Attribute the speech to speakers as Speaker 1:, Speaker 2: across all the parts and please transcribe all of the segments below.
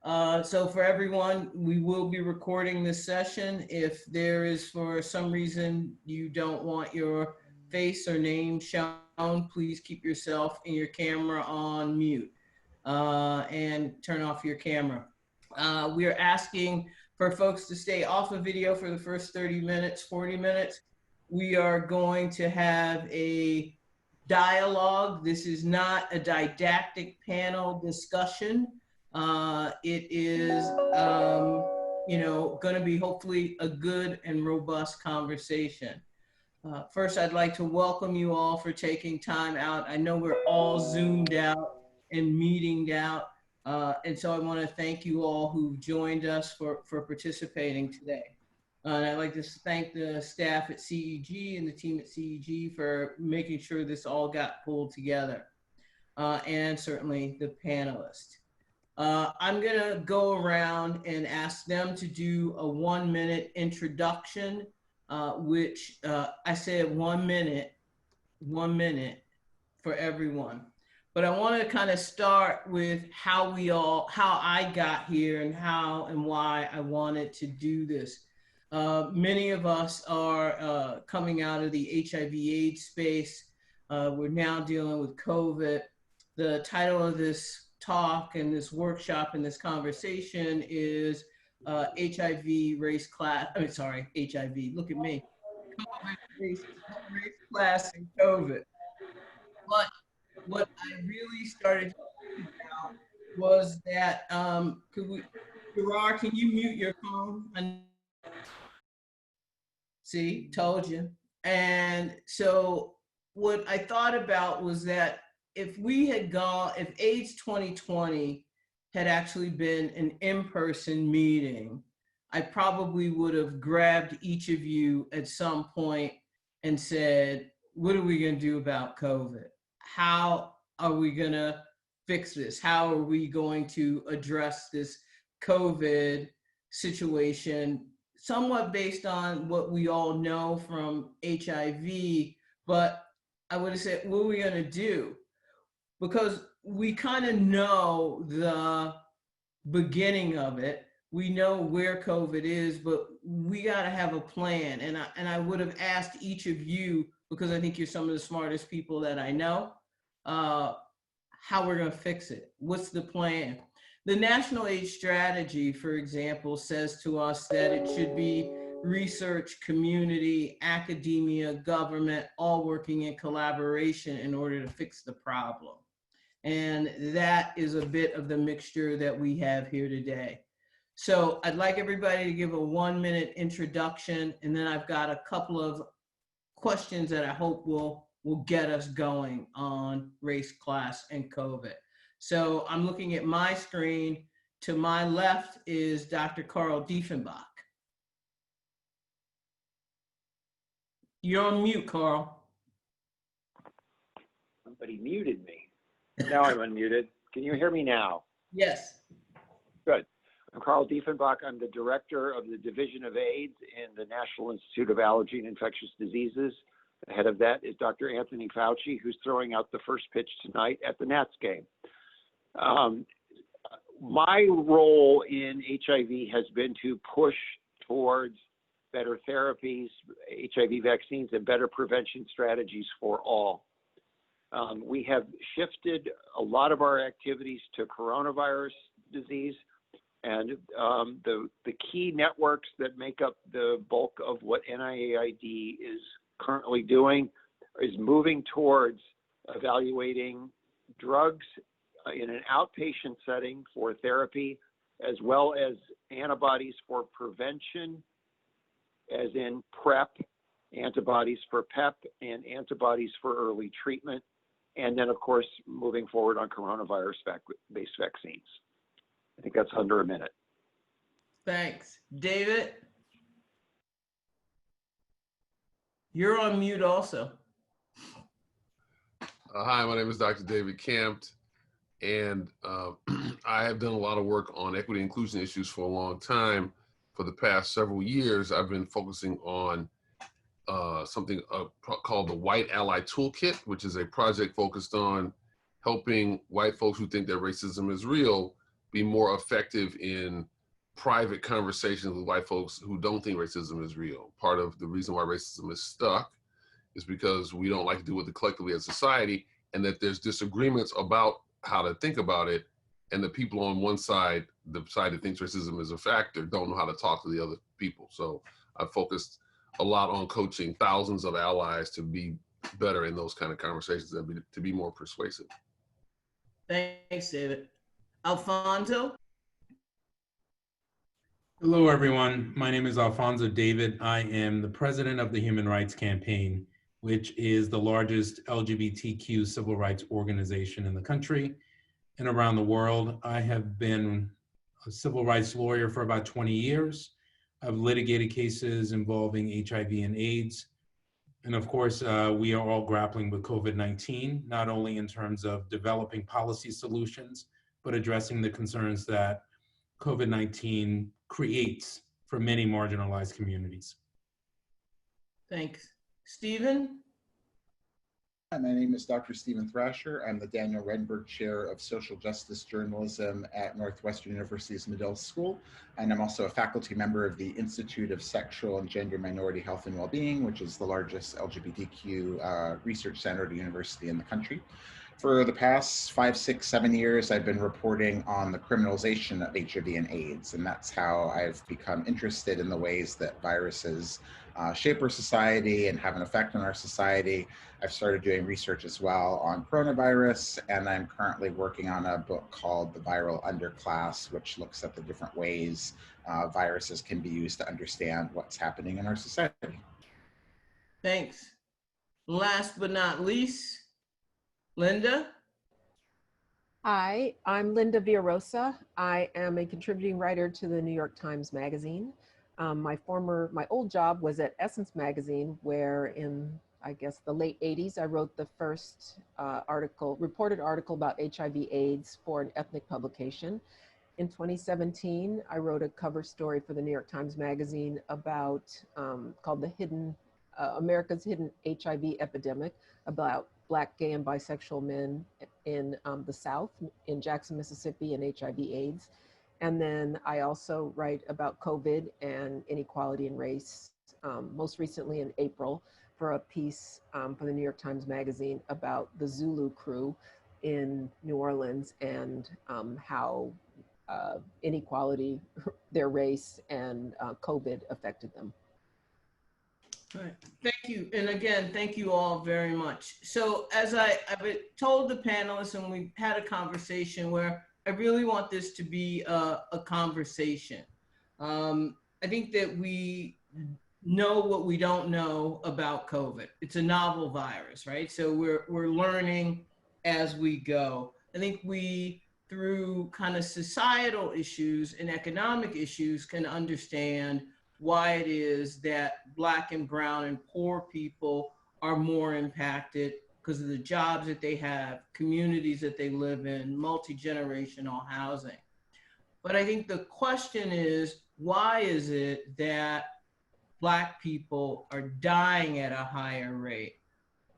Speaker 1: So for everyone, we will be recording this session. If there is, for some reason, you don't want your face or name shown, please keep yourself and your camera on mute and turn off your camera. We are asking for folks to stay off of video for the first 30 minutes, 40 minutes. We are going to have a dialogue. This is not a didactic panel discussion. It is, going to be hopefully a good and robust conversation. First, I'd like to welcome you all for taking time out. I know we're all Zoomed out and meetinged out. And so I want to thank you all who've joined us for participating today. And I'd like to thank the staff at CEG and the team at CEG for making sure this all got pulled together. And certainly the panelists. I'm gonna go around and ask them to do a 1-minute introduction, which I said 1 minute for everyone. But I want to kind of start with how I got here and how and why I wanted to do this. Many of us are coming out of the HIV/AIDS space. We're now dealing with COVID. The title of this talk and this workshop and this conversation is HIV, race, class. I mean, sorry, HIV. Look at me. COVID, race, class, and COVID. But what I really started talking about was that, Gerard, can you mute your phone? See, told you. And so what I thought about was that if AIDS 2020 had actually been an in-person meeting, I probably would have grabbed each of you at some point and said, what are we going to do about COVID? How are we going to fix this? How are we going to address this COVID situation, somewhat based on what we all know from HIV, but I would have said, what are we going to do? Because we kind of know the beginning of it. We know where COVID is, but we got to have a plan. And I would have asked each of you, because I think you're some of the smartest people that I know, how we're going to fix it. What's the plan? The National AIDS Strategy, for example, says to us that it should be research, community, academia, government, all working in collaboration in order to fix the problem. And that is a bit of the mixture that we have here today. So I'd like everybody to give a 1-minute introduction, and then I've got a couple of questions that I hope will get us going on race, class, and COVID. So I'm looking at my screen. To my left is Dr. Carl Dieffenbach. You're on mute, Carl.
Speaker 2: Somebody muted me. Now I'm unmuted. Can you hear me now?
Speaker 1: Yes.
Speaker 2: Good. I'm Carl Dieffenbach. I'm the director of the Division of AIDS in the National Institute of Allergy and Infectious Diseases. The head of that is Dr. Anthony Fauci, who's throwing out the first pitch tonight at the Nats game. My role in HIV has been to push towards better therapies, HIV vaccines, and better prevention strategies for all. We have shifted a lot of our activities to coronavirus disease, and the key networks that make up the bulk of what NIAID is currently doing is moving towards evaluating drugs in an outpatient setting for therapy, as well as antibodies for prevention, as in PrEP, antibodies for PEP, and antibodies for early treatment. And then, of course, moving forward on coronavirus-based vaccines. I think that's under a minute.
Speaker 1: Thanks. David? You're on mute also.
Speaker 3: Hi, my name is Dr. David Campt, and I have done a lot of work on equity and inclusion issues for a long time. For the past several years, I've been focusing on something called the White Ally Toolkit, which is a project focused on helping white folks who think that racism is real be more effective in private conversations with white folks who don't think racism is real. Part of the reason why racism is stuck is because we don't like to do it collectively as society, and that there's disagreements about how to think about it, and the people on one side, the side that thinks racism is a factor, don't know how to talk to the other people. So I focused a lot on coaching thousands of allies to be better in those kind of conversations and to be more persuasive.
Speaker 1: Thanks, David. Alphonso?
Speaker 4: Hello, everyone. My name is Alphonso David. I am the president of the Human Rights Campaign, which is the largest LGBTQ civil rights organization in the country and around the world. I have been a civil rights lawyer for about 20 years. I've litigated cases involving HIV and AIDS. And of course, we are all grappling with COVID-19, not only in terms of developing policy solutions, but addressing the concerns that COVID-19 creates for many marginalized communities.
Speaker 1: Thanks. Stephen?
Speaker 5: Hi, my name is Dr. Stephen Thrasher. I'm the Daniel Renberg Chair of Social Justice Journalism at Northwestern University's Medill School, and I'm also a faculty member of the Institute of Sexual and Gender Minority Health and Wellbeing, which is the largest LGBTQ research center at a university in the country. For the past 5, 6, 7 years, I've been reporting on the criminalization of HIV and AIDS, and that's how I've become interested in the ways that viruses shape our society and have an effect on our society. I've started doing research as well on coronavirus, and I'm currently working on a book called The Viral Underclass, which looks at the different ways viruses can be used to understand what's happening in our society.
Speaker 1: Thanks. Last but not least, Linda?
Speaker 6: Hi, I'm Linda Villarosa. I am a contributing writer to the New York Times Magazine. My old job was at Essence Magazine, where in, I guess, the late 80s, I wrote the first reported article about HIV/AIDS for an ethnic publication. In 2017, I wrote a cover story for the New York Times Magazine about, called America's Hidden HIV Epidemic, about Black, gay, and bisexual men in the South, in Jackson, Mississippi, and HIV/AIDS. And then I also write about COVID and inequality and race, most recently in April, for a piece for the New York Times Magazine about the Zulu crew in New Orleans and how inequality, their race, and COVID affected them.
Speaker 1: All right. Thank you. And again, thank you all very much. So as I've told the panelists, and we've had a conversation where I really want this to be a conversation. I think that we know what we don't know about COVID. It's a novel virus, right? So we're learning as we go. I think we, through kind of societal issues and economic issues, can understand why it is that Black and brown and poor people are more impacted because of the jobs that they have, communities that they live in, multi-generational housing. But I think the question is, why is it that Black people are dying at a higher rate?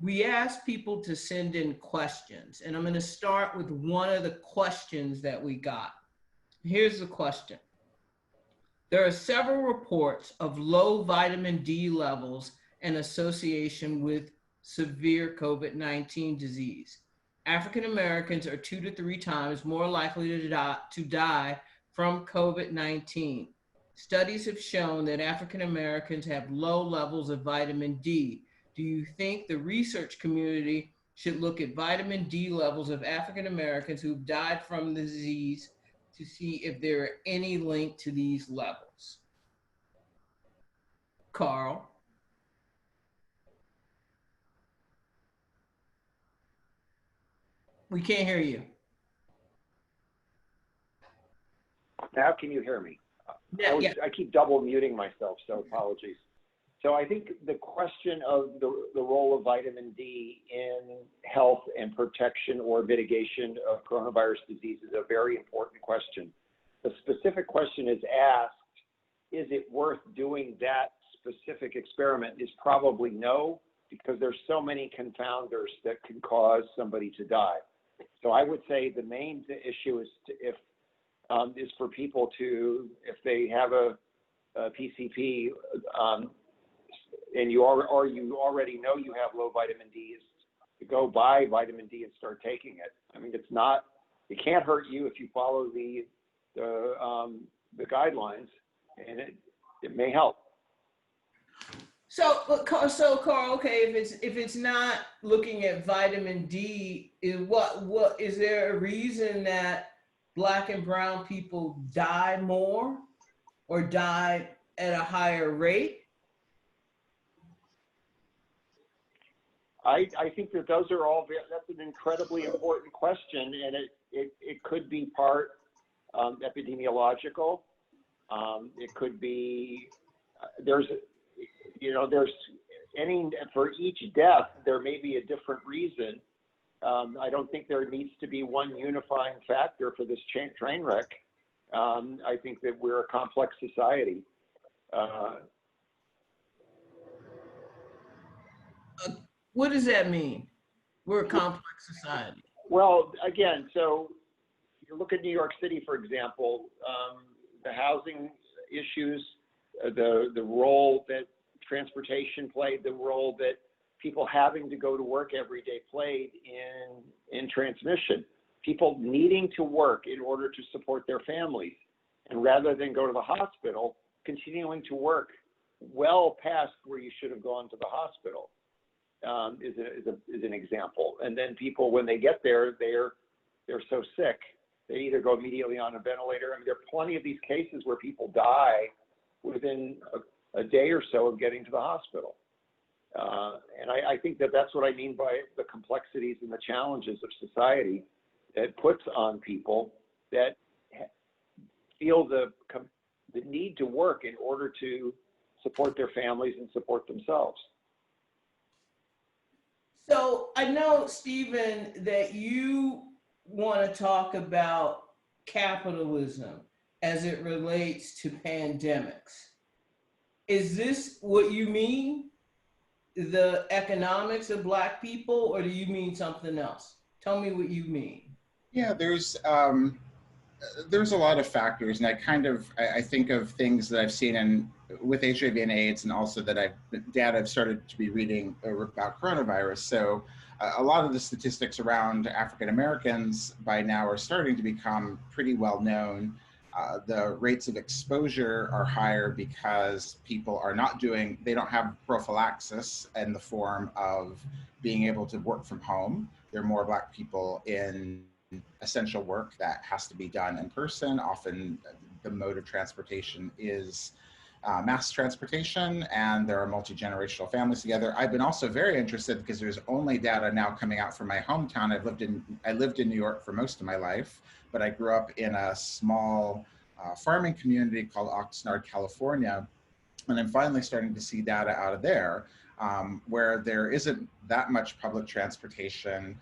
Speaker 1: We asked people to send in questions, and I'm going to start with one of the questions that we got. Here's the question. There are several reports of low vitamin D levels in association with severe COVID-19 disease. African Americans are 2 to 3 times more likely to die from COVID-19. Studies have shown that African Americans have low levels of vitamin D. Do you think the research community should look at vitamin D levels of African Americans who've died from the disease to see if there are any link to these levels? Carl? We can't hear you.
Speaker 2: Now can you hear me?
Speaker 1: Yeah.
Speaker 2: I keep double muting myself, so apologies. So I think the question of the role of vitamin D in health and protection or mitigation of coronavirus disease is a very important question. The specific question is asked, is it worth doing that specific experiment? Is probably no, because there's so many confounders that can cause somebody to die. So I would say the main issue is if is for people to, if they have a PCP, and you already know you have low vitamin D, is to go buy vitamin D and start taking it. I mean, it can't hurt you if you follow the guidelines, and it may help.
Speaker 1: So Carl, okay, if it's not looking at vitamin D, what is there a reason that Black and brown people die more or die at a higher rate?
Speaker 2: I think that those are all, that's an incredibly important question, and it could be part epidemiological. It could be, for each death, there may be a different reason. I don't think there needs to be one unifying factor for this train wreck. I think that we're a complex society.
Speaker 1: What does that mean? We're a complex society.
Speaker 2: Well, again, so you look at New York City, for example, the housing issues, the role that transportation played, the role that people having to go to work every day played in transmission. People needing to work in order to support their families, and rather than go to the hospital, continuing to work well past where you should have gone to the hospital is an example. And then people, when they get there, they're so sick, they either go immediately on a ventilator. I mean, there are plenty of these cases where people die within a day or so of getting to the hospital. And I think that that's what I mean by the complexities and the challenges of society that puts on people that feel the need to work in order to support their families and support themselves.
Speaker 1: So I know, Stephen, that you want to talk about capitalism as it relates to pandemics. Is this what you mean? The economics of Black people, or do you mean something else? Tell me what you mean.
Speaker 5: Yeah, there's a lot of factors, and I think of things that I've seen with HIV and AIDS, and also that I've started to be reading about coronavirus. So a lot of the statistics around African Americans by now are starting to become pretty well known. The rates of exposure are higher because people they don't have prophylaxis in the form of being able to work from home. There are more Black people in essential work that has to be done in person. Often the mode of transportation is mass transportation, and there are multi-generational families together. I've been also very interested because there's only data now coming out from my hometown. I lived in New York for most of my life, but I grew up in a small farming community called Oxnard, California, and I'm finally starting to see data out of there where there isn't that much public transportation.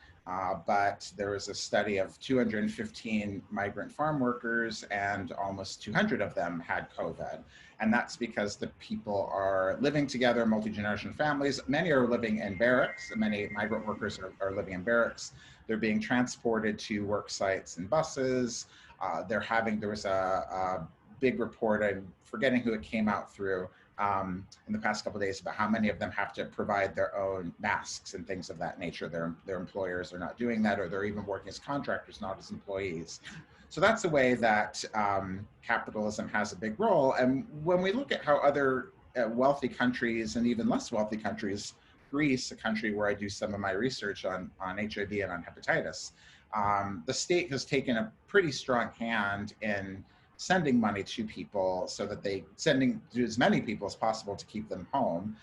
Speaker 5: But there was a study of 215 migrant farm workers, and almost 200 of them had COVID. And that's because the people are living together, multi-generation families. Many are living in barracks. Many migrant workers are living in barracks. They're being transported to work sites in buses. There was a big report, I'm forgetting who it came out through, in the past couple of days, about how many of them have to provide their own masks and things of that nature. Their employers are not doing that, or they're even working as contractors, not as employees. So that's the way that capitalism has a big role. And when we look at how other wealthy countries and even less wealthy countries, Greece, a country where I do some of my research on HIV and on hepatitis, the state has taken a pretty strong hand in sending money to people, so that sending to as many people as possible to keep them home,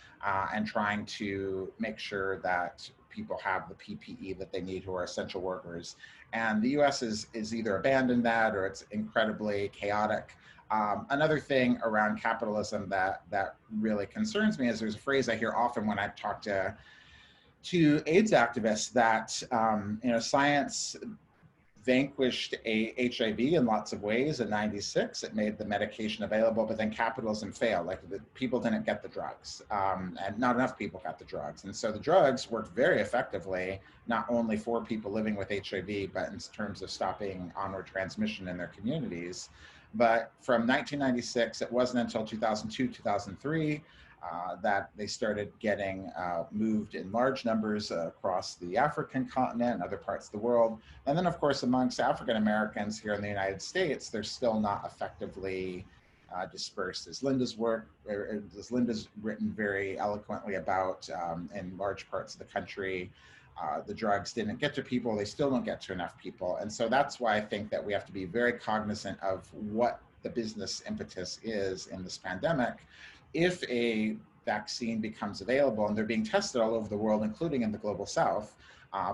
Speaker 5: and trying to make sure that people have the PPE that they need who are essential workers. And the US is either abandoned that, or it's incredibly chaotic. Another thing around capitalism that really concerns me is there's a phrase I hear often when I talk to AIDS activists that, science, vanquished HIV in lots of ways in '96. It made the medication available, but then capitalism failed. Like the people didn't get the drugs, and not enough people got the drugs. And so the drugs worked very effectively, not only for people living with HIV, but in terms of stopping onward transmission in their communities. But from 1996, it wasn't until 2002, 2003, that they started getting moved in large numbers across the African continent and other parts of the world. And then, of course, amongst African Americans here in the United States, they're still not effectively dispersed. As Linda's written very eloquently about in large parts of the country, the drugs didn't get to people, they still don't get to enough people. And so that's why I think that we have to be very cognizant of what the business impetus is in this pandemic. If a vaccine becomes available, and they're being tested all over the world, including in the global south,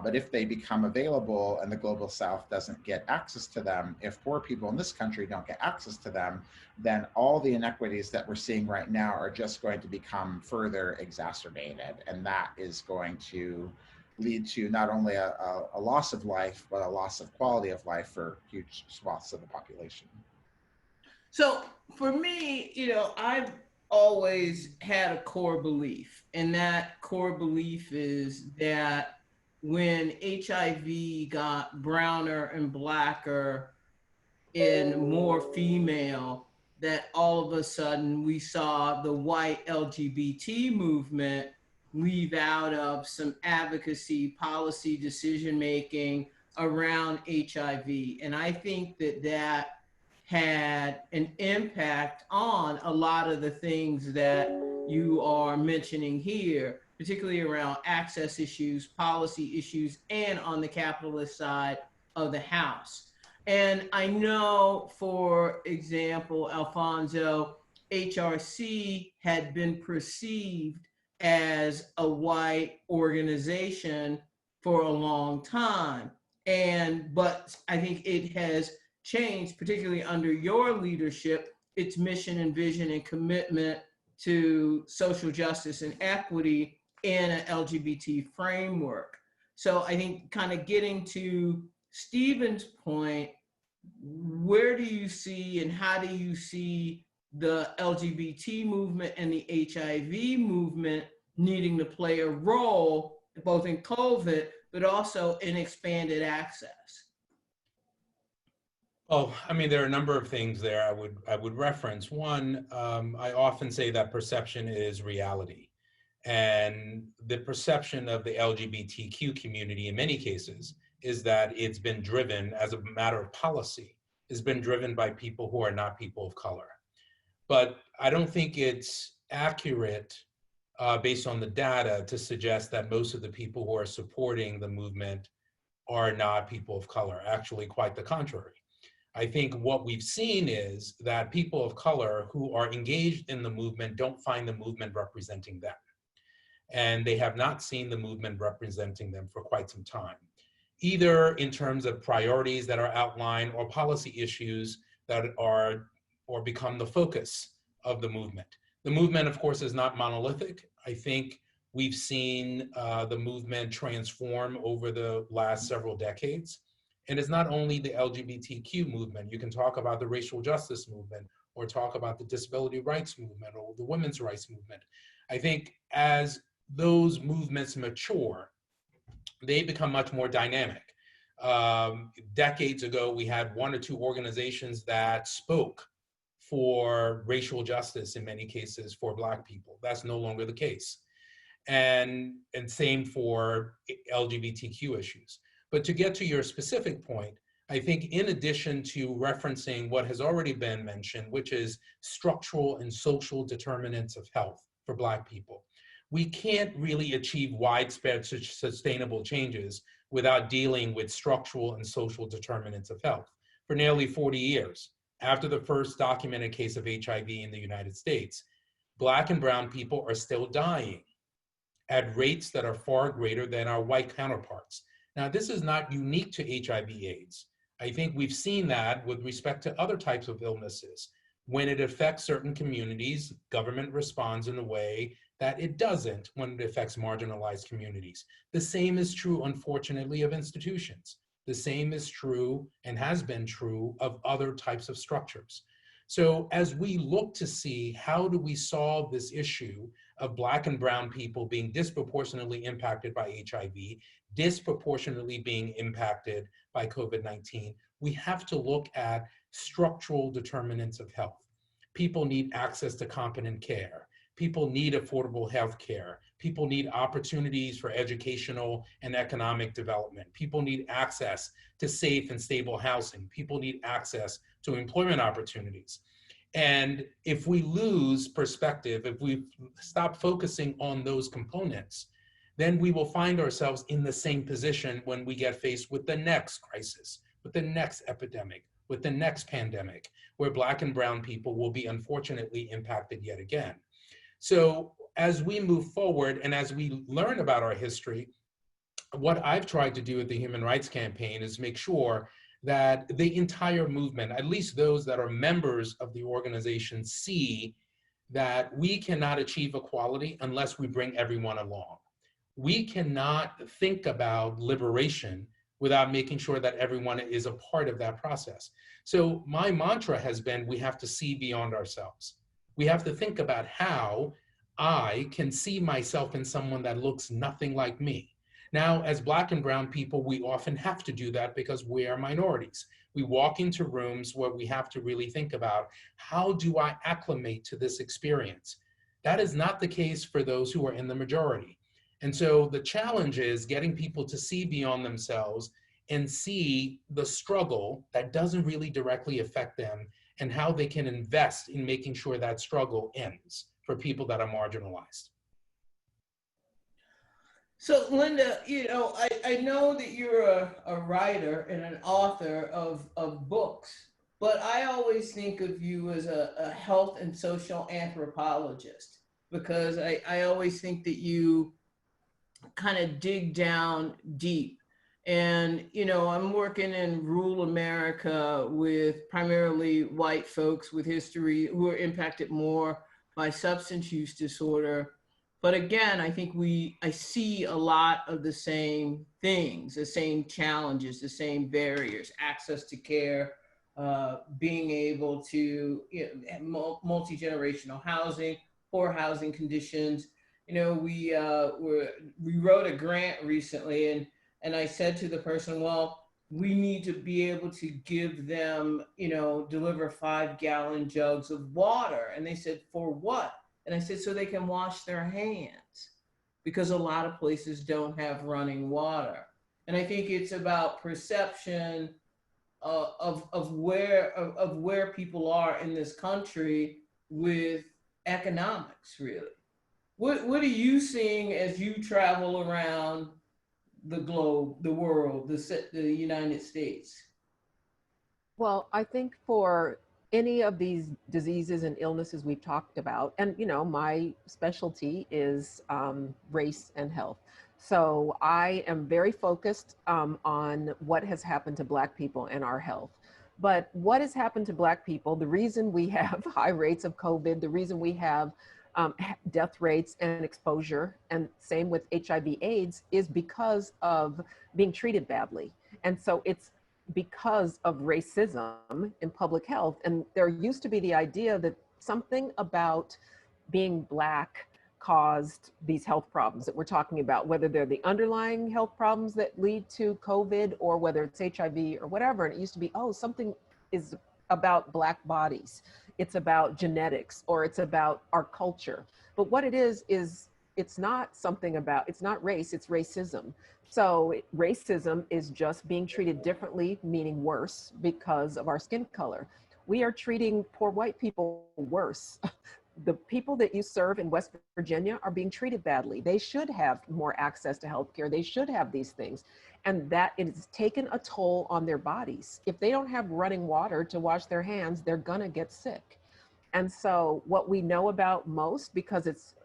Speaker 5: but if they become available and the global south doesn't get access to them, if poor people in this country don't get access to them, then all the inequities that we're seeing right now are just going to become further exacerbated. And that is going to lead to not only a loss of life, but a loss of quality of life for huge swaths of the population.
Speaker 1: So for me, I've always had a core belief, and that core belief is that when HIV got browner and blacker and more female, that all of a sudden we saw the white LGBT movement leave out of some advocacy, policy decision-making around HIV. And I think that had an impact on a lot of the things that you are mentioning here, particularly around access issues, policy issues, and on the capitalist side of the house. And I know, for example, Alphonso, HRC had been perceived as a white organization for a long time. But I think it has changed, particularly under your leadership, its mission and vision and commitment to social justice and equity in an LGBT framework. So I think kind of getting to Stephen's point, where do you see and how do you see the LGBT movement and the HIV movement needing to play a role both in COVID, but also in expanded access?
Speaker 4: Oh, I mean, there are a number of things there I would reference. One, I often say that perception is reality. And the perception of the LGBTQ community in many cases is that it's been driven as a matter of policy, has been driven by people who are not people of color. But I don't think it's accurate based on the data to suggest that most of the people who are supporting the movement are not people of color. Actually, quite the contrary. I think what we've seen is that people of color who are engaged in the movement don't find the movement representing them. And they have not seen the movement representing them for quite some time, either in terms of priorities that are outlined or policy issues that are or become the focus of the movement. The movement, of course, is not monolithic. I think we've seen the movement transform over the last several decades. And it's not only the LGBTQ movement. You can talk about the racial justice movement or talk about the disability rights movement or the women's rights movement. I think as those movements mature, they become much more dynamic. Decades ago, we had one or two organizations that spoke for racial justice in many cases for Black people. That's no longer the case. And same for LGBTQ issues. But to get to your specific point, I think in addition to referencing what has already been mentioned, which is structural and social determinants of health for Black people, we can't really achieve widespread sustainable changes without dealing with structural and social determinants of health. For nearly 40 years, after the first documented case of HIV in the United States, Black and brown people are still dying at rates that are far greater than our white counterparts. Now, this is not unique to HIV/AIDS. I think we've seen that with respect to other types of illnesses. When it affects certain communities, government responds in a way that it doesn't when it affects marginalized communities. The same is true, unfortunately, of institutions. The same is true and has been true of other types of structures. So as we look to see how do we solve this issue of Black and brown people being disproportionately impacted by HIV, disproportionately being impacted by COVID-19, we have to look at structural determinants of health. People need access to competent care. People need affordable health care. People need opportunities for educational and economic development. People need access to safe and stable housing. People need access to employment opportunities. And if we lose perspective, if we stop focusing on those components, then we will find ourselves in the same position when we get faced with the next crisis, with the next epidemic, with the next pandemic, where Black and brown people will be unfortunately impacted yet again. So as we move forward and as we learn about our history, what I've tried to do at the Human Rights Campaign is make sure that the entire movement, at least those that are members of the organization, see that we cannot achieve equality unless we bring everyone along. We cannot think about liberation without making sure that everyone is a part of that process. So my mantra has been, we have to see beyond ourselves. We have to think about how I can see myself in someone that looks nothing like me. Now, as Black and brown people, we often have to do that because we are minorities. We walk into rooms where we have to really think about, how do I acclimate to this experience? That is not the case for those who are in the majority. And so the challenge is getting people to see beyond themselves and see the struggle that doesn't really directly affect them and how they can invest in making sure that struggle ends for people that are marginalized.
Speaker 1: So Linda, you know, I know that you're a writer and an author of books, but I always think of you as a health and social anthropologist, because I always think that you kind of dig down deep. And, you know, I'm working in rural America with primarily white folks with history who are impacted more by substance use disorder. But again, I think I see a lot of the same things, the same challenges, the same barriers: access to care, being able to, you know, multi-generational housing, poor housing conditions. You know, we wrote a grant recently, and I said to the person, well, we need to be able to give them, you know, deliver 5-gallon jugs of water. And they said, for what? And I said, so they can wash their hands, because a lot of places don't have running water. And I think it's about perception of where people are in this country with economics, really. What are you seeing as you travel around the globe, the world, the United States?
Speaker 6: Well, I think for any of these diseases and illnesses we've talked about, and you know, my specialty is race and health. So I am very focused on what has happened to Black people and our health. But what has happened to Black people, the reason we have high rates of COVID, the reason we have death rates and exposure, and same with HIV/AIDS, is because of being treated badly. And so it's because of racism in public health. And there used to be the idea that something about being Black caused these health problems that we're talking about, whether they're the underlying health problems that lead to COVID or whether it's HIV or whatever. And it used to be, oh, something is about Black bodies. It's about genetics, or it's about our culture. But what it is it's not something about, it's not race, it's racism. So racism is just being treated differently, meaning worse, because of our skin color. We are treating poor white people worse. The people that you serve in West Virginia are being treated badly. They should have more access to healthcare. They should have these things. And that it's taken a toll on their bodies. If they don't have running water to wash their hands, they're gonna get sick. And so what we know about most, because it's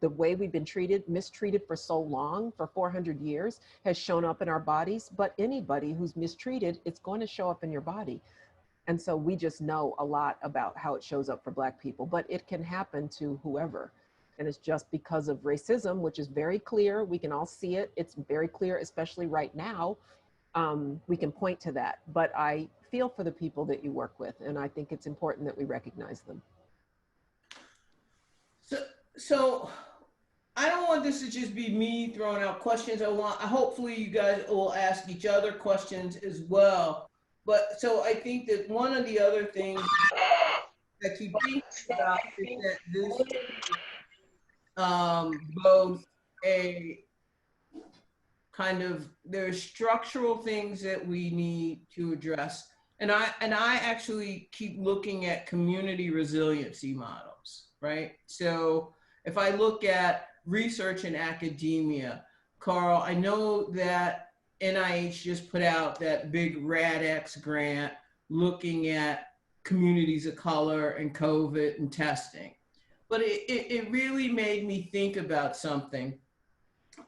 Speaker 6: the way we've been mistreated for so long, for 400 years, has shown up in our bodies. But anybody who's mistreated, it's going to show up in your body. And so we just know a lot about how it shows up for Black people, but it can happen to whoever. And it's just because of racism, which is very clear. We can all see it. It's very clear, especially right now, we can point to that. But I feel for the people that you work with, and I think it's important that we recognize them.
Speaker 1: So I don't want this to just be me throwing out questions. Hopefully you guys will ask each other questions as well. But so I think that one of the other things that you think about is that this both a kind of, there's structural things that we need to address. And I actually keep looking at community resiliency models, right? So if I look at research in academia, Carl, I know that NIH just put out that big RADx grant looking at communities of color and COVID and testing. But it really made me think about something,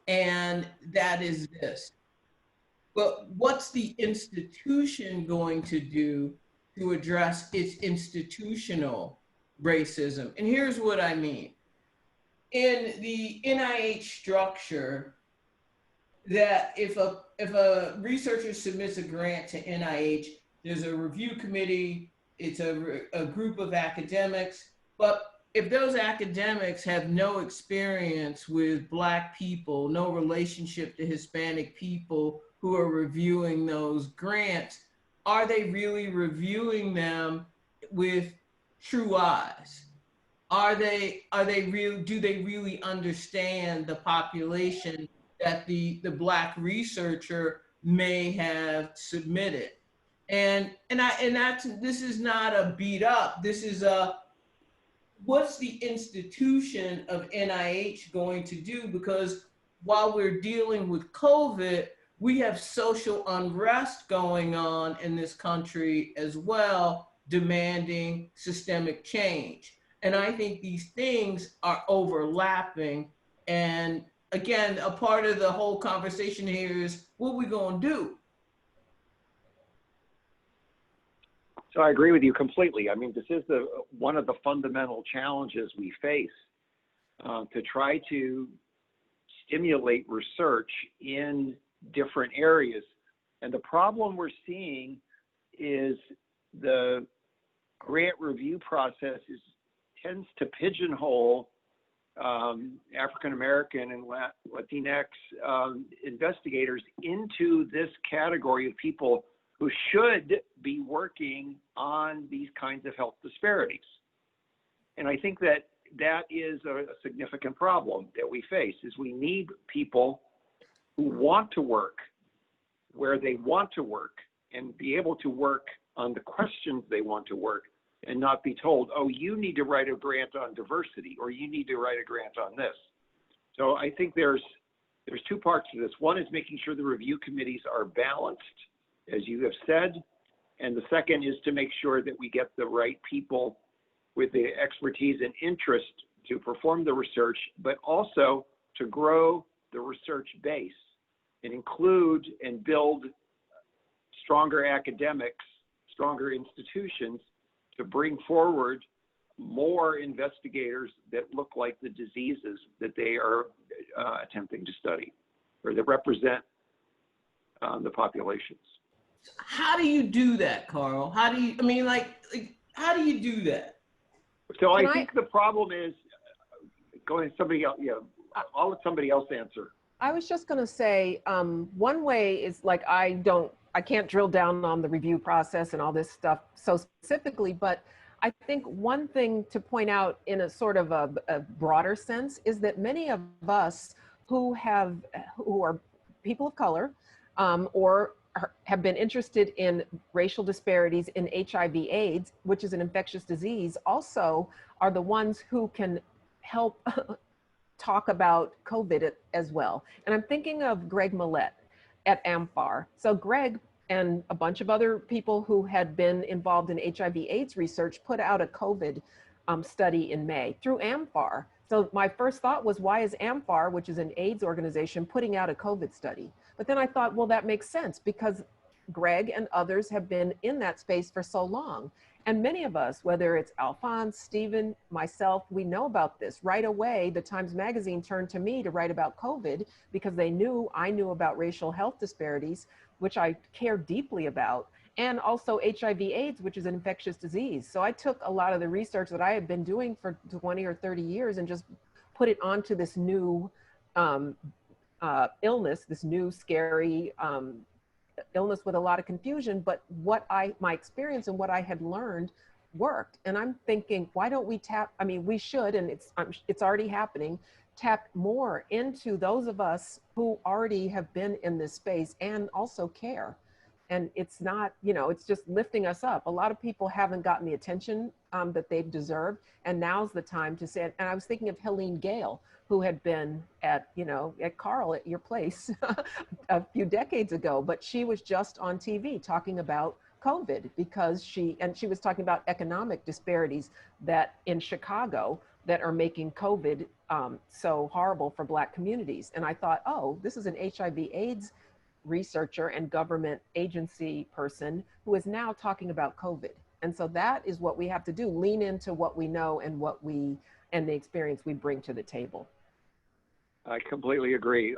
Speaker 1: and that is this. But what's the institution going to do to address its institutional racism? And here's what I mean. In the NIH structure, that if a researcher submits a grant to NIH, there's a review committee, it's a group of academics, but if those academics have no experience with Black people, no relationship to Hispanic people who are reviewing those grants, are they really reviewing them with true eyes? Do they really understand the population that the Black researcher may have submitted? This is not a beat up. This is a, what's the institution of NIH going to do? Because while we're dealing with COVID, we have social unrest going on in this country as well, demanding systemic change. And I think these things are overlapping. And again, a part of the whole conversation here is, what are we going to do?
Speaker 2: So I agree with you completely. I mean, this is one of the fundamental challenges we face, to try to stimulate research in different areas. And the problem we're seeing is the grant review process tends to pigeonhole African American and Latinx investigators into this category of people who should be working on these kinds of health disparities. And I think that is a significant problem that we face, is we need people who want to work where they want to work and be able to work on the questions they want to work, and not be told, oh, you need to write a grant on diversity, or you need to write a grant on this. So I think there's two parts to this. One is making sure the review committees are balanced, as you have said. And the second is to make sure that we get the right people with the expertise and interest to perform the research, but also to grow the research base and include and build stronger academics, stronger institutions to bring forward more investigators that look like the diseases that they are attempting to study, or that represent the populations.
Speaker 1: How do you do that, Carl? How do you, I mean, how do you do that?
Speaker 2: So I think the problem is, go ahead, somebody else, yeah, I'll let somebody else answer.
Speaker 6: I was just going to say, one way is, like, I can't drill down on the review process and all this stuff so specifically, but I think one thing to point out in a sort of a broader sense is that many of us who are people of color, or have been interested in racial disparities in HIV/AIDS, which is an infectious disease, also are the ones who can help talk about COVID as well. And I'm thinking of Greg Millett at AMFAR. So Greg and a bunch of other people who had been involved in HIV/AIDS research put out a COVID study in May through AMFAR. So my first thought was, why is AMFAR, which is an AIDS organization, putting out a COVID study? But then I thought, well, that makes sense, because Greg and others have been in that space for so long. And many of us, whether it's Alphonse, Stephen, myself, we know about this. Right away, the Times Magazine turned to me to write about COVID because they knew I knew about racial health disparities, which I care deeply about, and also HIV/AIDS, which is an infectious disease. So I took a lot of the research that I had been doing for 20 or 30 years and just put it onto this new illness, this new scary illness with a lot of confusion, but my experience and what I had learned worked. And I'm thinking, why don't we tap, I mean, we should, and it's already happening, tap more into those of us who already have been in this space and also care. And it's not, it's just lifting us up. A lot of people haven't gotten the attention that they've deserved. And now's the time to say it. And I was thinking of Helene Gale, who had been at Carl at your place a few decades ago, but she was just on TV talking about COVID because she was talking about economic disparities that in Chicago that are making COVID so horrible for Black communities. And I thought, oh, this is an HIV/AIDS researcher and government agency person who is now talking about COVID. And so that is what we have to do, lean into what we know and and the experience we bring to the table.
Speaker 2: I completely agree.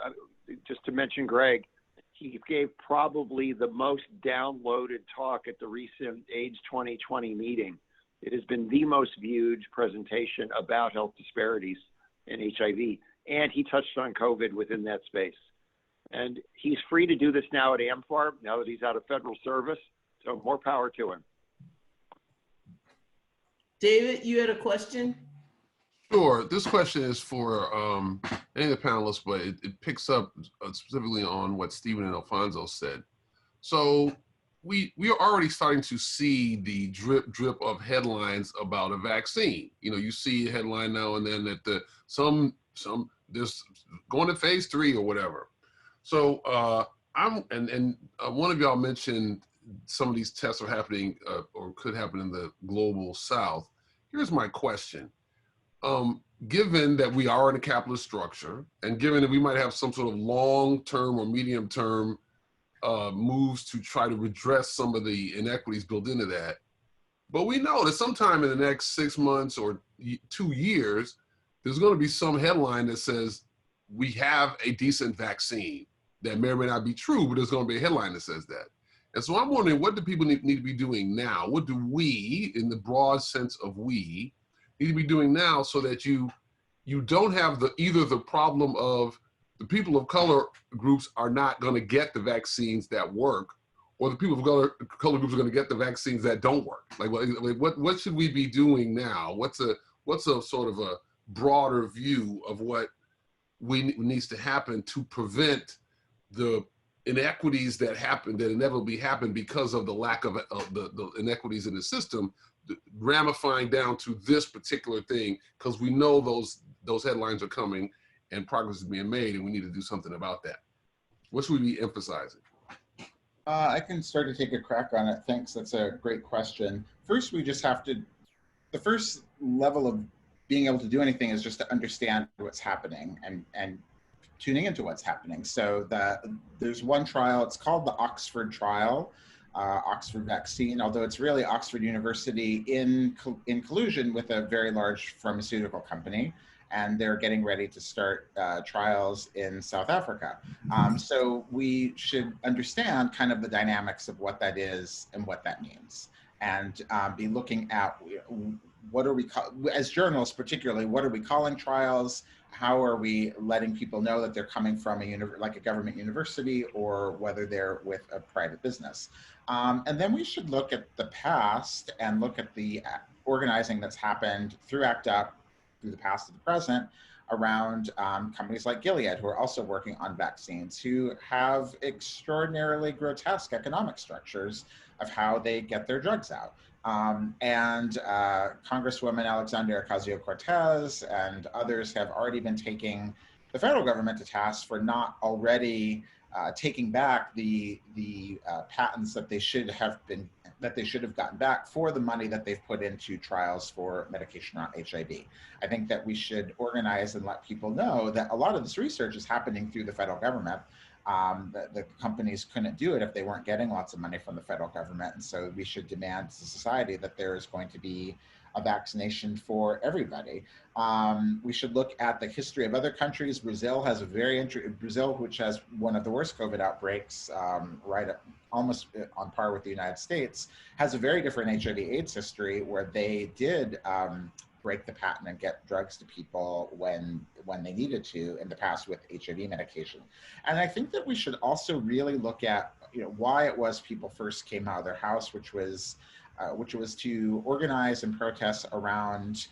Speaker 2: Just to mention Greg, he gave probably the most downloaded talk at the recent AIDS 2020 meeting. It has been the most viewed presentation about health disparities in HIV, and he touched on COVID within that space. And he's free to do this now at AmFAR, now that he's out of federal service, so more power to him.
Speaker 1: David, you had a question?
Speaker 3: Sure. This question is for any of the panelists, but it picks up specifically on what Stephen and Alphonso said. So we are already starting to see the drip of headlines about a vaccine. You see a headline now and then that some there's going to phase 3 or whatever. So one of y'all mentioned some of these tests are happening or could happen in the global South. Here's my question. Given that we are in a capitalist structure and given that we might have some sort of long-term or medium-term moves to try to redress some of the inequities built into that, but we know that sometime in the next 6 months or 2 years, there's going to be some headline that says we have a decent vaccine. That may or may not be true, but there's going to be a headline that says that. And so I'm wondering, what do people need to be doing now? What do we, in the broad sense of we, need to be doing now so that you don't have either the problem of the people of color groups are not going to get the vaccines that work, or the people of color groups are going to get the vaccines that don't work? Like what should we be doing now? What's a sort of a broader view of what needs to happen to prevent the inequities that inevitably happen because of the lack of the inequities in the system, ramifying down to this particular thing, because we know those headlines are coming and progress is being made, and we need to do something about that. What should we be emphasizing?
Speaker 5: I can start to take a crack on it. Thanks. That's a great question. First, we just have to, the first level of being able to do anything is just to understand what's happening and tuning into what's happening. So there's one trial, it's called the Oxford trial, Oxford vaccine, although it's really Oxford University in collusion with a very large pharmaceutical company. And they're getting ready to start trials in South Africa. So we should understand kind of the dynamics of what that is and what that means. And be looking at what are we, as journalists particularly, what are we calling trials? How are we letting people know that they're coming from like a government university or whether they're with a private business? And then we should look at the past and look at the organizing that's happened through ACT UP, through the past to the present, around companies like Gilead, who are also working on vaccines, who have extraordinarily grotesque economic structures of how they get their drugs out. And Congresswoman Alexandria Ocasio-Cortez and others have already been taking the federal government to task for not already taking back the patents that they should have gotten back for the money that they've put into trials for medication around HIV. I think that we should organize and let people know that a lot of this research is happening through the federal government. The companies couldn't do it if they weren't getting lots of money from the federal government. And so we should demand as a society that there is going to be a vaccination for everybody. We should look at the history of other countries. Brazil has a Brazil, which has one of the worst COVID outbreaks, almost on par with the United States, has a very different HIV/AIDS history where they did break the patent and get drugs to people when they needed to in the past with HIV medication. And I think that we should also really look at why it was people first came out of their house, which was to organize and protest around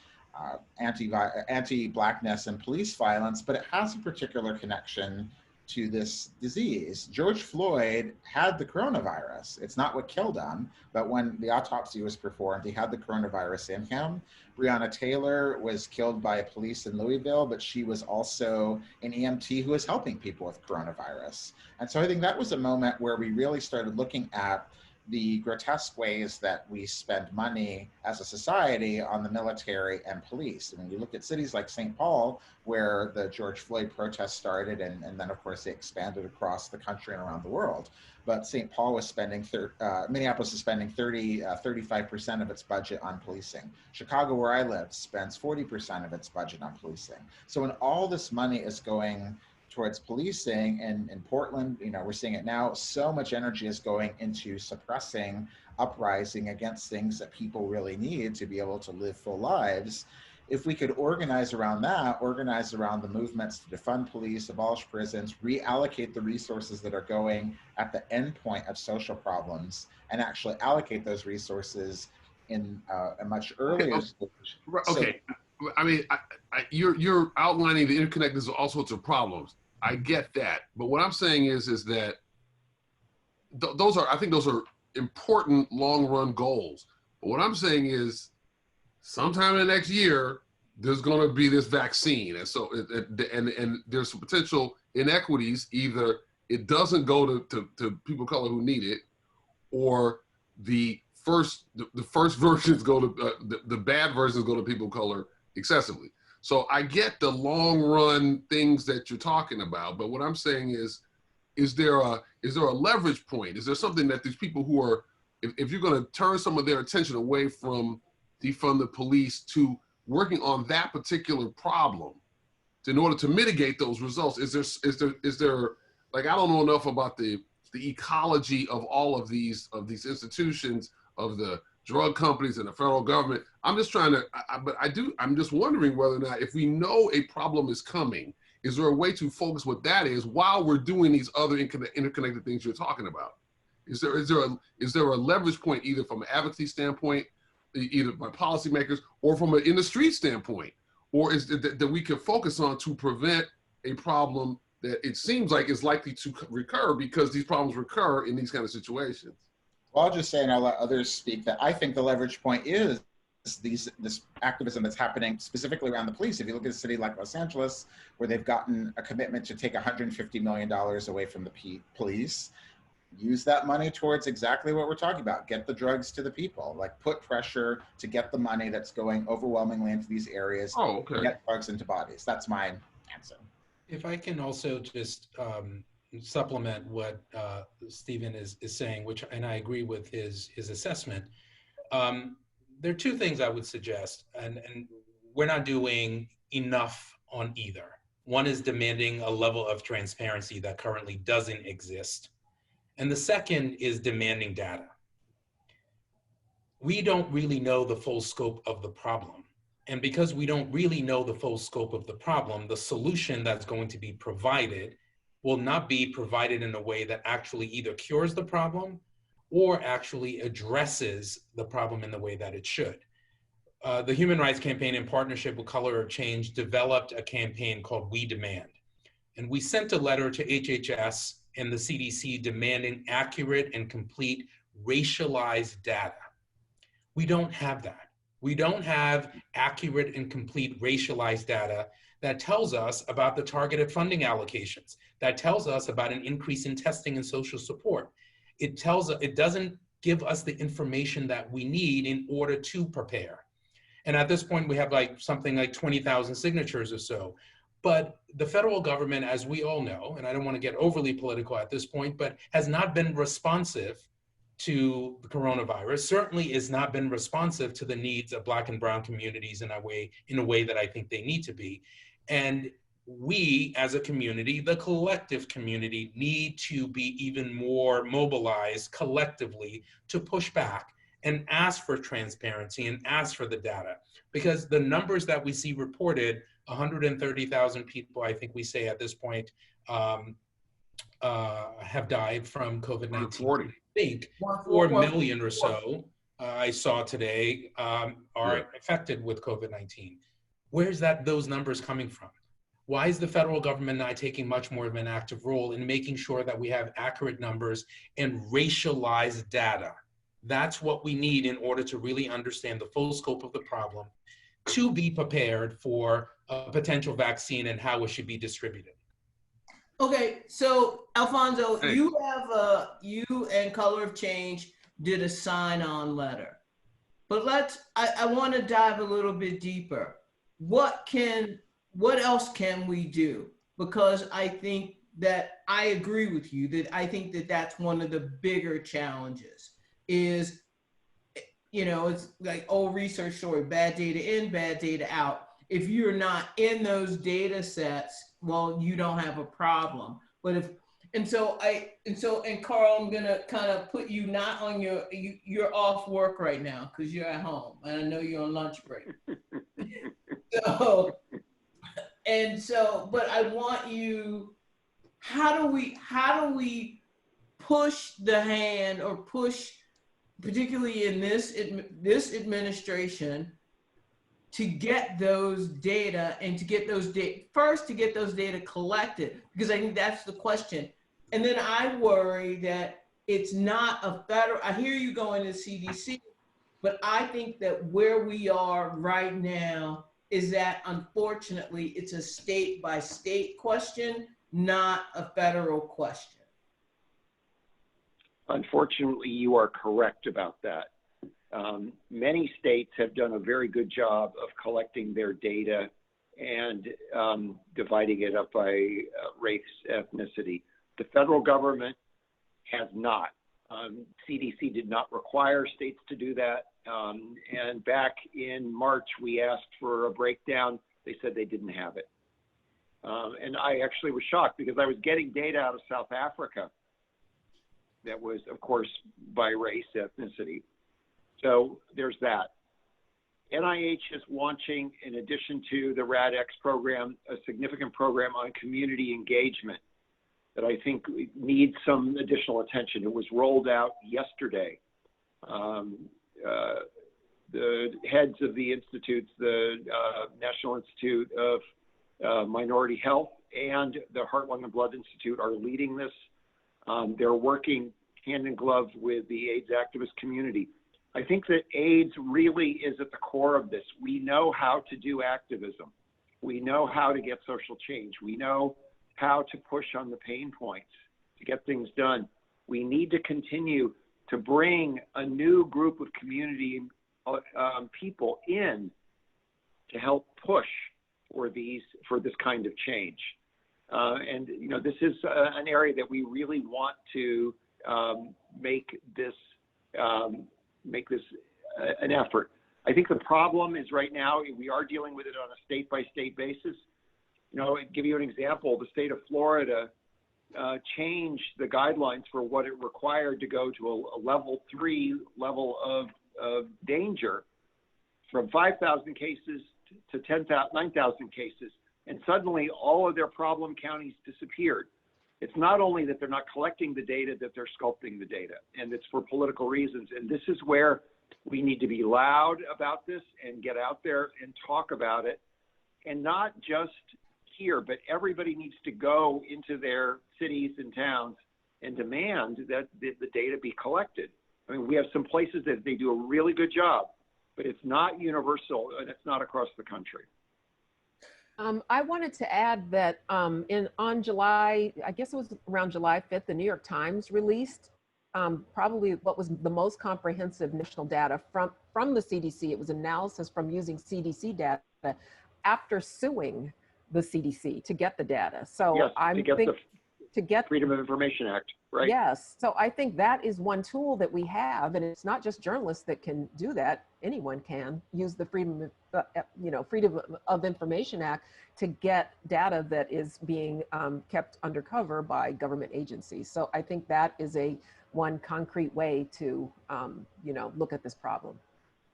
Speaker 5: anti-Blackness and police violence, but it has a particular connection to this disease. George Floyd had the coronavirus. It's not what killed him, but when the autopsy was performed, he had the coronavirus in him. Breonna Taylor was killed by police in Louisville, but she was also an EMT who was helping people with coronavirus. And so I think that was a moment where we really started looking at the grotesque ways that we spend money as a society on the military and police. And when you look at cities like St. Paul, where the George Floyd protests started, and then of course they expanded across the country and around the world. But St. Paul was spending, Minneapolis is spending 35% of its budget on policing. Chicago, where I live, spends 40% of its budget on policing. So when all this money is going towards policing, and in Portland, we're seeing it now, so much energy is going into suppressing uprising against things that people really need to be able to live full lives. If we could organize around that, organize around the movements to defund police, abolish prisons, reallocate the resources that are going at the end point of social problems, and actually allocate those resources in a much earlier stage.
Speaker 3: Okay. I mean, you're outlining the interconnectedness of all sorts of problems. I get that, but what I'm saying is that I think those are important long-run goals. But what I'm saying is, sometime in the next year, there's going to be this vaccine, and so and there's some potential inequities. Either it doesn't go to people of color who need it, or the first versions go to the bad versions go to people of color excessively. So I get the long run things that you're talking about, but what I'm saying is there a leverage point? Is there something that these people who are, if you're going to turn some of their attention away from defund the police to working on that particular problem in order to mitigate those results, is there like, I don't know enough about the ecology of all of these institutions, of the drug companies and the federal government. I'm just trying to, I'm just wondering whether or not, if we know a problem is coming, is there a way to focus what that is while we're doing these other interconnected things you're talking about? Is there a leverage point, either from an advocacy standpoint, either by policymakers, or from an industry standpoint, or is that we can focus on to prevent a problem that it seems like is likely to recur, because these problems recur in these kind of situations?
Speaker 5: Well, I'll just say, and I'll let others speak, that I think the leverage point is this activism that's happening specifically around the police. If you look at a city like Los Angeles, where they've gotten a commitment to take $150 million away from the police, use that money towards exactly what we're talking about. Get the drugs to the people, like put pressure to get the money that's going overwhelmingly into these areas, get drugs into bodies. That's my answer.
Speaker 4: If I can also just supplement what Stephen is saying, and I agree with his assessment. There are two things I would suggest, and we're not doing enough on either. One is demanding a level of transparency that currently doesn't exist. And the second is demanding data. We don't really know the full scope of the problem. And because we don't really know the full scope of the problem, the solution that's going to be provided will not be provided in a way that actually either cures the problem or actually addresses the problem in the way that it should. The Human Rights Campaign, in partnership with Color of Change, developed a campaign called We Demand. And we sent a letter to HHS and the CDC demanding accurate and complete racialized data. We don't have that. We don't have accurate and complete racialized data that tells us about the targeted funding allocations, that tells us about an increase in testing and social support. It doesn't give us the information that we need in order to prepare. And at this point, we have something like 20,000 signatures or so. But the federal government, as we all know, and I don't want to get overly political at this point, but has not been responsive to the coronavirus, certainly has not been responsive to the needs of Black and Brown communities in a way that I think they need to be. And we as a community, the collective community, need to be even more mobilized collectively to push back and ask for transparency and ask for the data. Because the numbers that we see reported, 130,000 people, I think we say at this point, have died from COVID-19. I think 4 million or so, I saw today, are affected with COVID-19. Where's those numbers coming from? Why is the federal government not taking much more of an active role in making sure that we have accurate numbers and racialized data? That's what we need in order to really understand the full scope of the problem, to be prepared for a potential vaccine and how it should be distributed.
Speaker 1: Okay, so Alphonso,
Speaker 3: Hey.
Speaker 1: you and Color of Change did a sign-on letter, but I want to dive a little bit deeper. What else can we do? Because I think that I agree with you that I think that that's one of the bigger challenges is, it's like old research story, bad data in, bad data out. If you're not in those data sets, well, you don't have a problem. But Carl, I'm gonna kind of put you not on you're off work right now because you're at home, and I know you're on lunch break. But I want you. How do we push the hand or push, particularly in this administration, to get those data and to get those data collected, because I think that's the question. And then I worry that it's not a federal, I hear you going to CDC, but I think that where we are right now is that unfortunately it's a state by state question, not a federal question.
Speaker 2: Unfortunately, you are correct about that. Many states have done a very good job of collecting their data and dividing it up by race, ethnicity. The federal government has not. CDC did not require states to do that. And back in March, we asked for a breakdown. They said they didn't have it. And I actually was shocked because I was getting data out of South Africa that was, of course, by race, ethnicity. So there's that. NIH is launching, in addition to the RADx program, a significant program on community engagement that I think needs some additional attention. It was rolled out yesterday. The heads of the institutes, the National Institute of Minority Health and the Heart, Lung, and Blood Institute are leading this. They're working hand in glove with the AIDS activist community. I think that AIDS really is at the core of this. We know how to do activism. We know how to get social change. We know how to push on the pain points to get things done. We need to continue to bring a new group of community people in to help push for this kind of change. And this is an area that we really want to make this an effort. I think the problem is right now we are dealing with it on a state-by-state basis. I'll give you an example. The state of Florida changed the guidelines for what it required to go to a level 3 level of danger from 5,000 cases to 9,000 cases. And suddenly all of their problem counties disappeared. It's not only that they're not collecting the data, that they're sculpting the data, and it's for political reasons. And this is where we need to be loud about this and get out there and talk about it. And not just here, but everybody needs to go into their cities and towns and demand that the data be collected. I mean, we have some places that they do a really good job, but it's not universal and it's not across the country.
Speaker 6: I wanted to add that on July, I guess it was around July 5th, the New York Times released probably what was the most comprehensive national data from the CDC. It was analysis from using CDC data after suing the CDC to get the data. So
Speaker 2: Yes,
Speaker 6: I'm
Speaker 2: to get
Speaker 6: thinking
Speaker 2: the
Speaker 6: to get
Speaker 2: Freedom of Information Act, right?
Speaker 6: Yes. So I think that is one tool that we have, and it's not just journalists that can do that. Anyone can use the Freedom of Information Act to get data that is being kept undercover by government agencies. So I think that is one concrete way to look at this problem.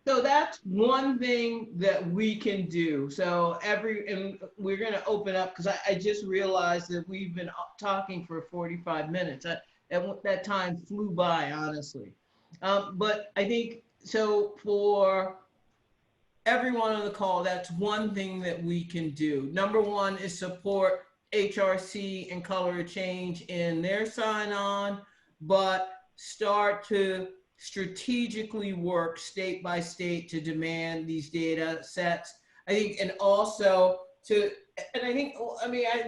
Speaker 1: So that's one thing that we can do. So and we're going to open up because I just realized that we've been talking for 45 minutes. That time flew by, honestly. But I think, so for everyone on the call, that's one thing that we can do. Number one is support HRC and Color of Change in their sign-on, but start to strategically work state by state to demand these data sets. I think, and also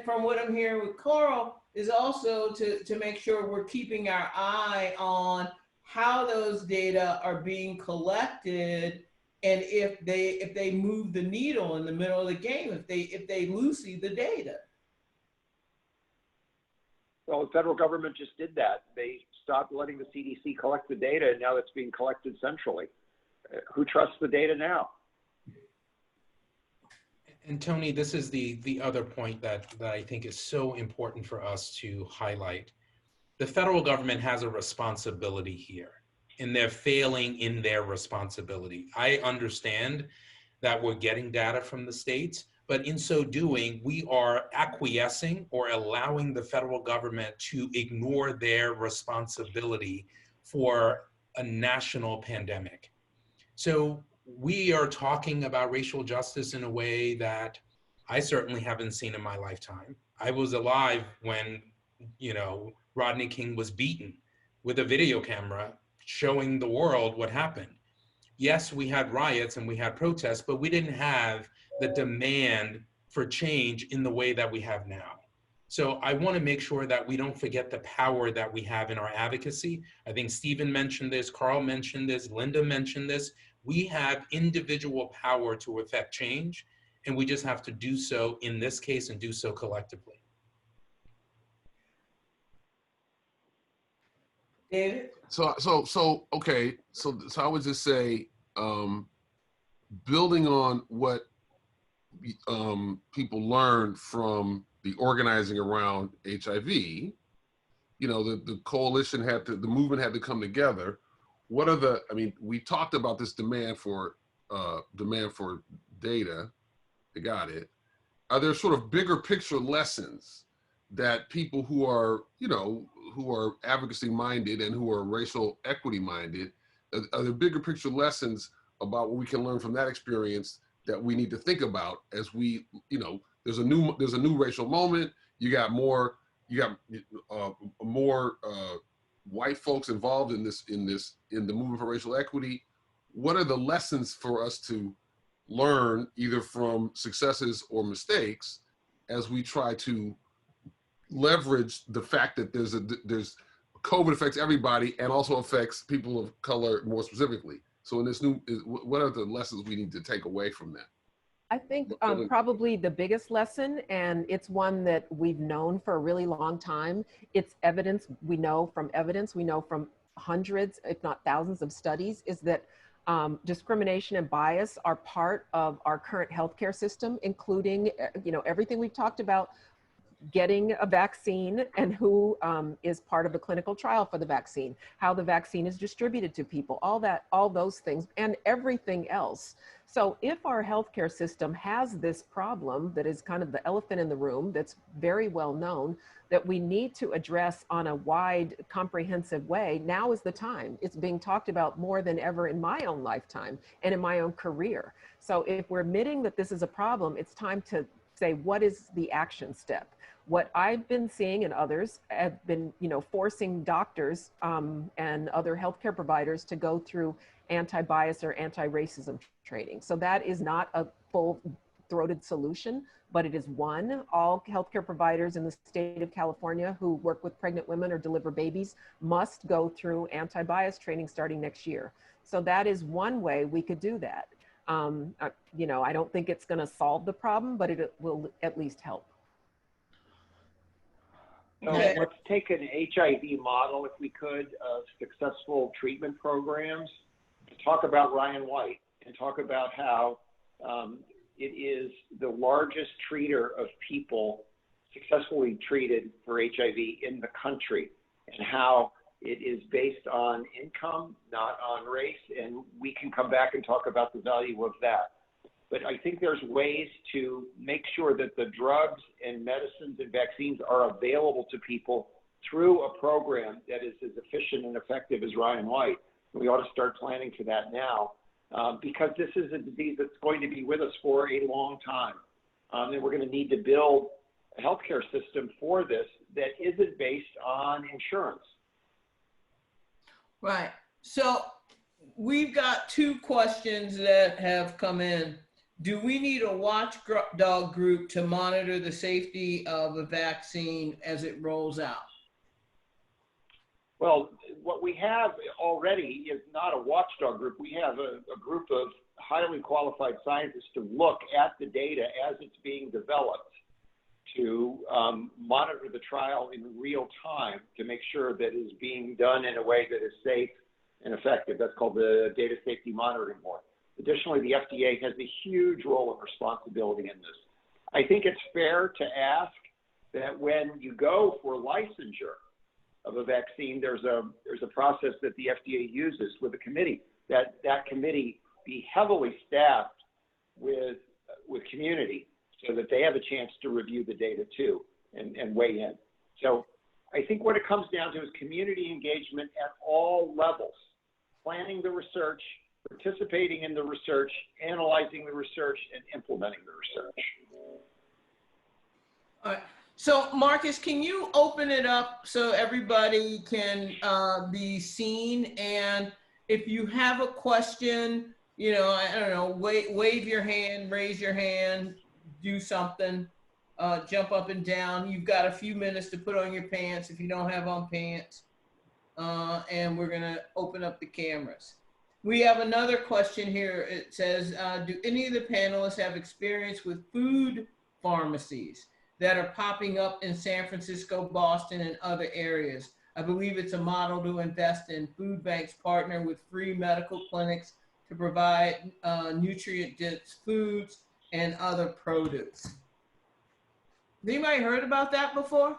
Speaker 1: from what I'm hearing with Carl, is also to make sure we're keeping our eye on how those data are being collected, and if they move the needle in the middle of the game, if they loosie the data.
Speaker 2: Well, the federal government just did that. They stopped letting the CDC collect the data, and now it's being collected centrally. Who trusts the data now?
Speaker 4: And Toni, this is the other point that I think is so important for us to highlight. The federal government has a responsibility here, and they're failing in their responsibility. I understand that we're getting data from the states, but in so doing, we are acquiescing or allowing the federal government to ignore their responsibility for a national pandemic. So we are talking about racial justice in a way that I certainly haven't seen in my lifetime. I was alive when, Rodney King was beaten with a video camera showing the world what happened. Yes, we had riots and we had protests, but we didn't have the demand for change in the way that we have now. So I want to make sure that we don't forget the power that we have in our advocacy. I think Stephen mentioned this, Carl mentioned this, Linda mentioned this. We have individual power to affect change, and we just have to do so in this case and do so collectively.
Speaker 1: David?
Speaker 3: So I would just say, building on what people learned from the organizing around HIV, the coalition the movement had to come together. We talked about this demand for data. They got it. Are there sort of bigger picture lessons that people who are advocacy minded and who are racial equity minded, are there bigger picture lessons about what we can learn from that experience that we need to think about as we, there's a new racial moment. You got more white folks involved in the movement for racial equity. What are the lessons for us to learn, either from successes or mistakes, as we try to leverage the fact that there's COVID affects everybody and also affects people of color more specifically? So in this what are the lessons we need to take away from that?
Speaker 6: I think probably the biggest lesson, and it's one that we've known for a really long time, it's evidence. We know from hundreds, if not thousands of studies, is that discrimination and bias are part of our current healthcare system, including, everything we've talked about, getting a vaccine and who is part of the clinical trial for the vaccine, how the vaccine is distributed to people, all those things, and everything else. So if our healthcare system has this problem that is kind of the elephant in the room, that's very well known, that we need to address on a wide, comprehensive way, now is the time. It's being talked about more than ever in my own lifetime and in my own career. So if we're admitting that this is a problem, it's time to say, what is the action step? What I've been seeing, and others have been, forcing doctors and other healthcare providers to go through anti-bias or anti-racism training. So that is not a full-throated solution, but it is one. All healthcare providers in the state of California who work with pregnant women or deliver babies must go through anti-bias training starting next year. So that is one way we could do that. You know, I don't think it's going to solve the problem, but it will at least help.
Speaker 2: So
Speaker 1: Okay.
Speaker 2: let's take an HIV model, if we could, of successful treatment programs, to talk about Ryan White and talk about how it is the largest treater of people successfully treated for HIV in the country, and how it is based on income, not on race. And we can come back and talk about the value of that. But I think there's ways to make sure that the drugs and medicines and vaccines are available to people through a program that is as efficient and effective as Ryan White. We ought to start planning for that now, because this is a disease that's going to be with us for a long time. And we're going to need to build a healthcare system for this that isn't based on insurance.
Speaker 1: Right. So we've got two questions that have come in. Do we need a watchdog group to monitor the safety of a vaccine as it rolls out?
Speaker 2: Well, what we have already is not a watchdog group. We have a group of highly qualified scientists to look at the data as it's being developed, to monitor the trial in real time to make sure that it is being done in a way that is safe and effective. That's called the Data Safety Monitoring Board. Additionally, the FDA has a huge role and responsibility in this. I think it's fair to ask that when you go for licensure of a vaccine, there's a process that the FDA uses with a committee, that committee be heavily staffed with community, so that they have a chance to review the data too and weigh in. So I think what it comes down to is community engagement at all levels, planning the research, participating in the research, analyzing the research, and implementing the research.
Speaker 1: All right. So Marcus, can you open it up so everybody can be seen? And if you have a question, you know, I don't know, wave your hand, raise your hand, do something, jump up and down. You've got a few minutes to put on your pants if you don't have on pants. And we're gonna open up the cameras. We have another question here. It says, do any of the panelists have experience with food pharmacies that are popping up in San Francisco, Boston, and other areas? I believe it's a model to invest in. Food banks partner with free medical clinics to provide nutrient-dense foods and other produce. Has anybody heard about that before?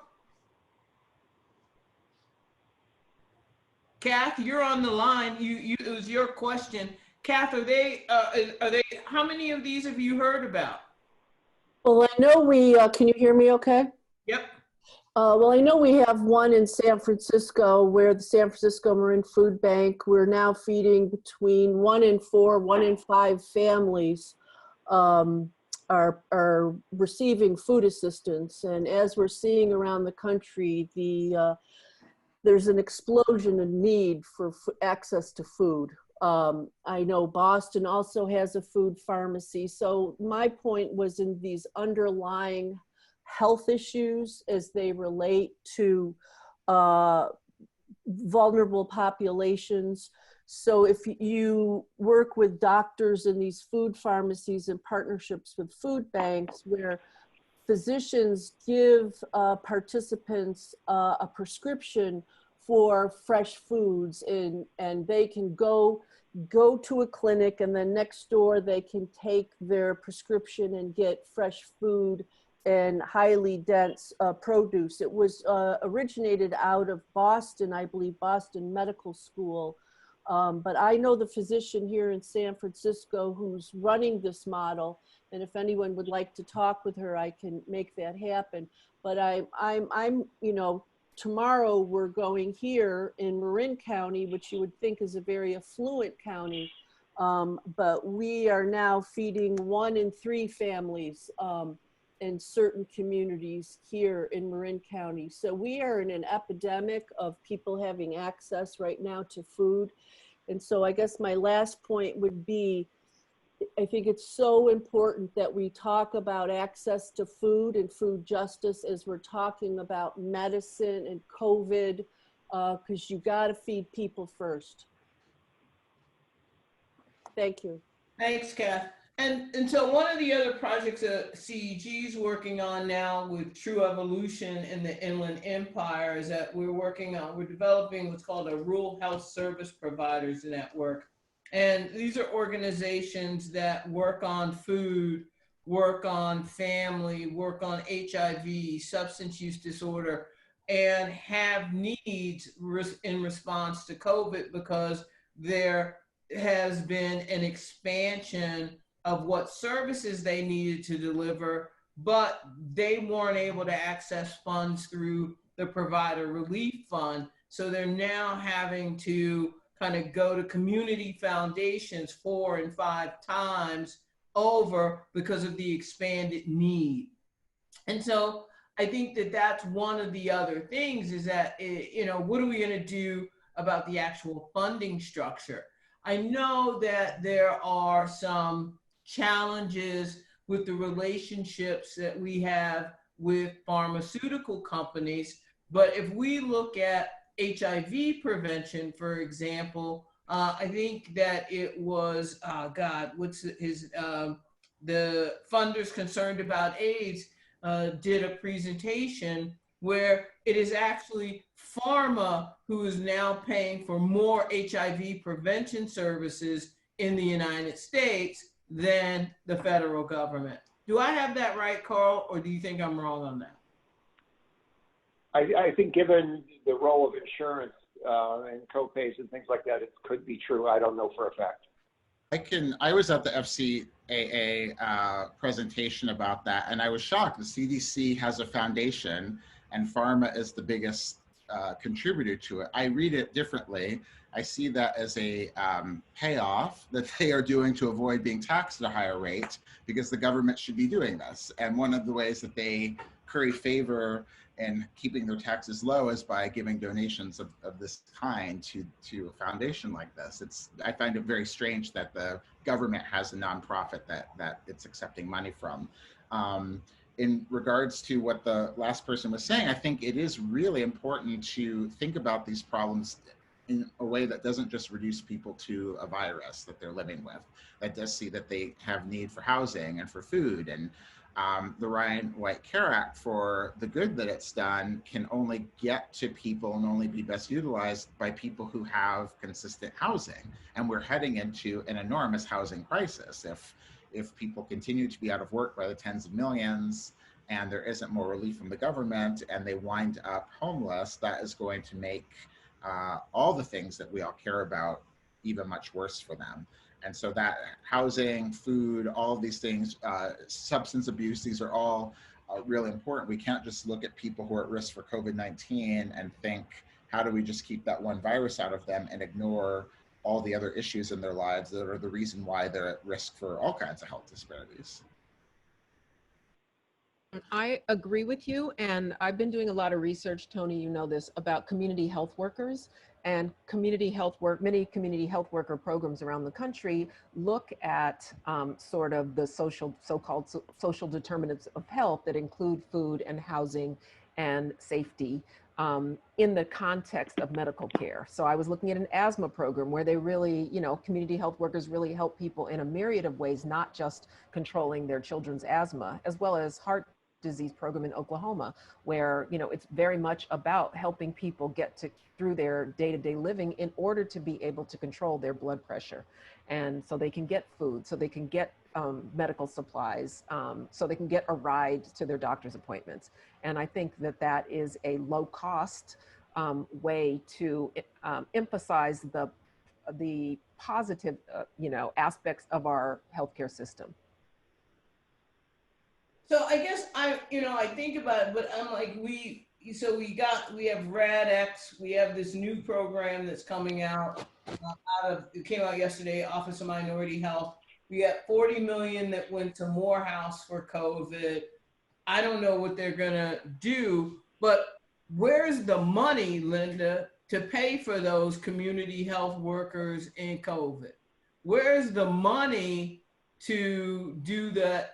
Speaker 1: Kath, you're on the line. It was your question. Kath, are they, how many of these have you heard about?
Speaker 7: Well, I know we, can you hear me okay?
Speaker 1: Yep.
Speaker 7: Well, I know we have one in San Francisco where the San Francisco Marin Food Bank, we're now feeding between 1 in 4, 1 in 5 families are receiving food assistance. And as we're seeing around the country, there's an explosion in need for access to food. I know Boston also has a food pharmacy. So my point was in these underlying health issues as they relate to vulnerable populations. So if you work with doctors in these food pharmacies and partnerships with food banks where physicians give participants a prescription for fresh foods, and they can go to a clinic, and then next door they can take their prescription and get fresh food and highly dense produce. It was originated out of Boston, I believe, Boston Medical School. But I know the physician here in San Francisco who's running this model, and if anyone would like to talk with her, I can make that happen. But I'm you know, tomorrow we're going here in Marin County, which you would think is a very affluent county, but we are now feeding 1 in 3 families in certain communities here in Marin County. So we are in an epidemic of people having access right now to food. And so I guess my last point would be, I think it's so important that we talk about access to food and food justice as we're talking about medicine and COVID, because you got to feed people first. Thank you.
Speaker 1: Thanks, Kath. And so one of the other projects that CEG is working on now with True Evolution in the Inland Empire is that we're developing what's called a Rural Health Service Providers Network. And these are organizations that work on food, work on family, work on HIV, substance use disorder, and have needs in response to COVID because there has been an expansion of what services they needed to deliver, but they weren't able to access funds through the Provider Relief Fund. So they're now having to kind of go to community foundations 4 and 5 times over because of the expanded need. And so I think that that's one of the other things is that, what are we going to do about the actual funding structure? I know that there are some challenges with the relationships that we have with pharmaceutical companies, but if we look at HIV prevention, for example, I think that it was, the funders concerned about AIDS did a presentation where it is actually pharma who is now paying for more HIV prevention services in the United States than the federal government. Do I have that right, Carl, or do you think I'm wrong on that?
Speaker 2: I think given the role of insurance and co-pays and things like that, it could be true. I don't know for a fact.
Speaker 5: I was at the FCAA presentation about that, and I was shocked. The CDC has a foundation, and pharma is the biggest contributor to it. I read it differently. I see that as a payoff that they are doing to avoid being taxed at a higher rate, because the government should be doing this. And one of the ways that they curry favor and keeping their taxes low is by giving donations of this kind to a foundation like this. I find it very strange that the government has a nonprofit that it's accepting money from. In regards to what the last person was saying, I think it is really important to think about these problems in a way that doesn't just reduce people to a virus that they're living with, that does see that they have need for housing and for food. And the Ryan White Care Act, for the good that it's done, can only get to people and only be best utilized by people who have consistent housing. And we're heading into an enormous housing crisis. If people continue to be out of work by the tens of millions and there isn't more relief from the government and they wind up homeless, that is going to make all the things that we all care about even much worse for them. And so that housing, food, all of these things, substance abuse, these are all really important. We can't just look at people who are at risk for COVID-19 and think, how do we just keep that one virus out of them and ignore all the other issues in their lives that are the reason why they're at risk for all kinds of health disparities.
Speaker 6: I agree with you, and I've been doing a lot of research, Toni, you know this, about community health workers. And many community health worker programs around the country look at sort of the so-called social determinants of health that include food and housing and safety in the context of medical care. So I was looking at an asthma program where they really, community health workers really help people in a myriad of ways, not just controlling their children's asthma, as well as heart disease program in Oklahoma, where it's very much about helping people get through their day-to-day living in order to be able to control their blood pressure, and so they can get food, so they can get medical supplies, so they can get a ride to their doctor's appointments. And I think that is a low-cost way to emphasize the positive aspects of our healthcare system.
Speaker 1: So I guess I think about it, but I'm like, we have RADx, we have this new program that's coming out it came out yesterday, Office of Minority Health. We got 40 million that went to Morehouse for COVID. I don't know what they're gonna do, but where's the money, Linda, to pay for those community health workers in COVID? Where's the money to do the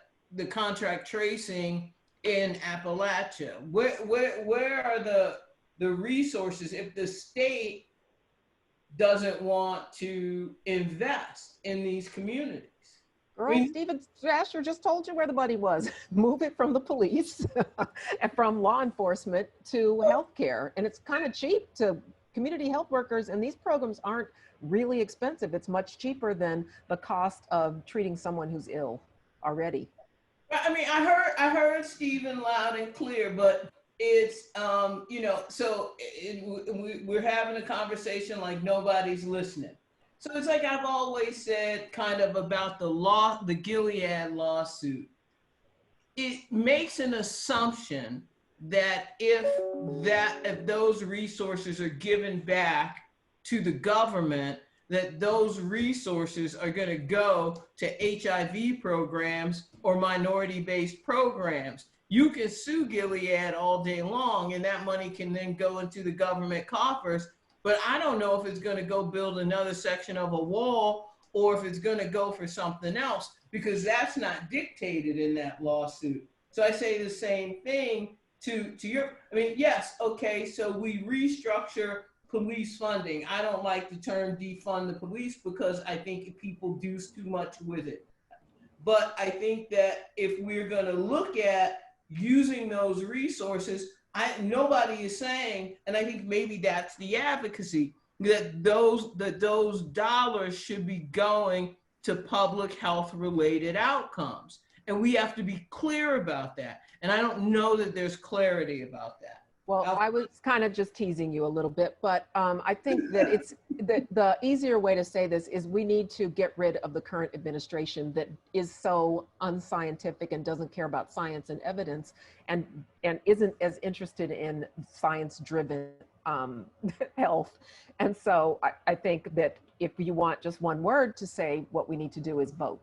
Speaker 1: contract tracing in Appalachia? Where are the resources if the state doesn't want to invest in these communities?
Speaker 6: Girl, Stephen Thrasher just told you where the money was. Move it from the police and from law enforcement to healthcare. And it's kind of cheap to community health workers. And these programs aren't really expensive. It's much cheaper than the cost of treating someone who's ill already.
Speaker 1: I mean, I heard Stephen loud and clear, but it's, you know, so we're having a conversation like nobody's listening. So it's like I've always said kind of about the Gilead lawsuit. It makes an assumption that if those resources are given back to the government, that those resources are going to go to HIV programs or minority-based programs. You can sue Gilead all day long and that money can then go into the government coffers. But I don't know if it's going to go build another section of a wall or if it's going to go for something else, because that's not dictated in that lawsuit. So I say the same thing to your, I mean, yes, okay, so we restructure police funding. I don't like the term defund the police because I think people do too much with it. But I think that if we're going to look at using those resources, nobody is saying, and I think maybe that's the advocacy, that those dollars should be going to public health related outcomes. And we have to be clear about that. And I don't know that there's clarity about that.
Speaker 6: Well, I was kind of just teasing you a little bit, but I think that it's the easier way to say this is we need to get rid of the current administration that is so unscientific and doesn't care about science and evidence and isn't as interested in science-driven health. And so I think that if you want just one word to say what we need to do is vote.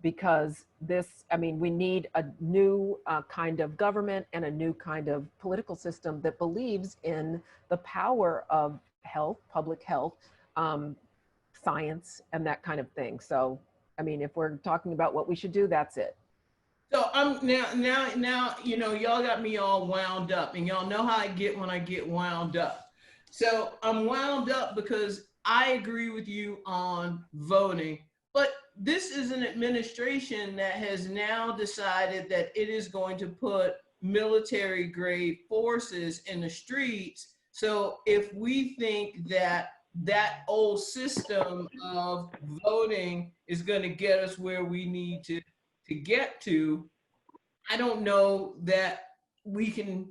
Speaker 6: Because this, I mean, we need a new kind of government and a new kind of political system that believes in the power of health, public health, science, and that kind of thing. So, I mean, if we're talking about what we should do, that's it.
Speaker 1: So I'm now, you know, y'all got me all wound up, and y'all know how I get when I get wound up. So I'm wound up because I agree with you on voting, but this is an administration that has now decided that it is going to put military grade forces in the streets. So if we think that that old system of voting is going to get us where we need to get to, I don't know that we can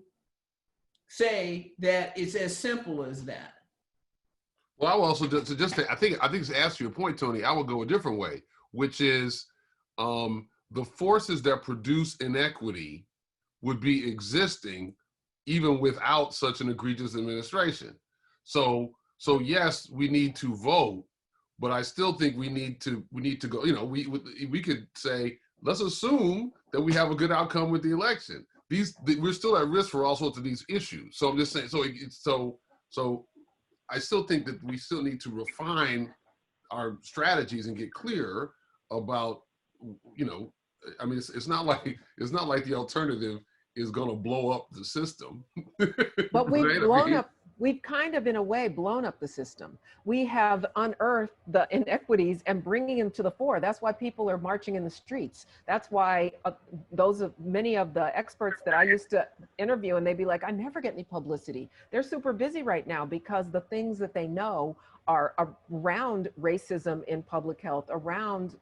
Speaker 1: say that it's as simple as that.
Speaker 3: Well, I will also I think to answer your point, Toni, I would go a different way, which is the forces that produce inequity would be existing even without such an egregious administration. So yes, we need to vote, but I still think we need to go. You know, we could say, let's assume that we have a good outcome with the election. We're still at risk for all sorts of these issues. So I'm just saying. So I still think that we still need to refine our strategies and get clearer about, you know, I mean, it's not like the alternative is going to blow up the system.
Speaker 6: But we've kind of in a way blown up the system. We have unearthed the inequities and bringing them to the fore. That's why people are marching in the streets. That's why many of the experts that I used to interview, and they'd be like, I never get any publicity. They're super busy right now because the things that they know are around racism in public health, around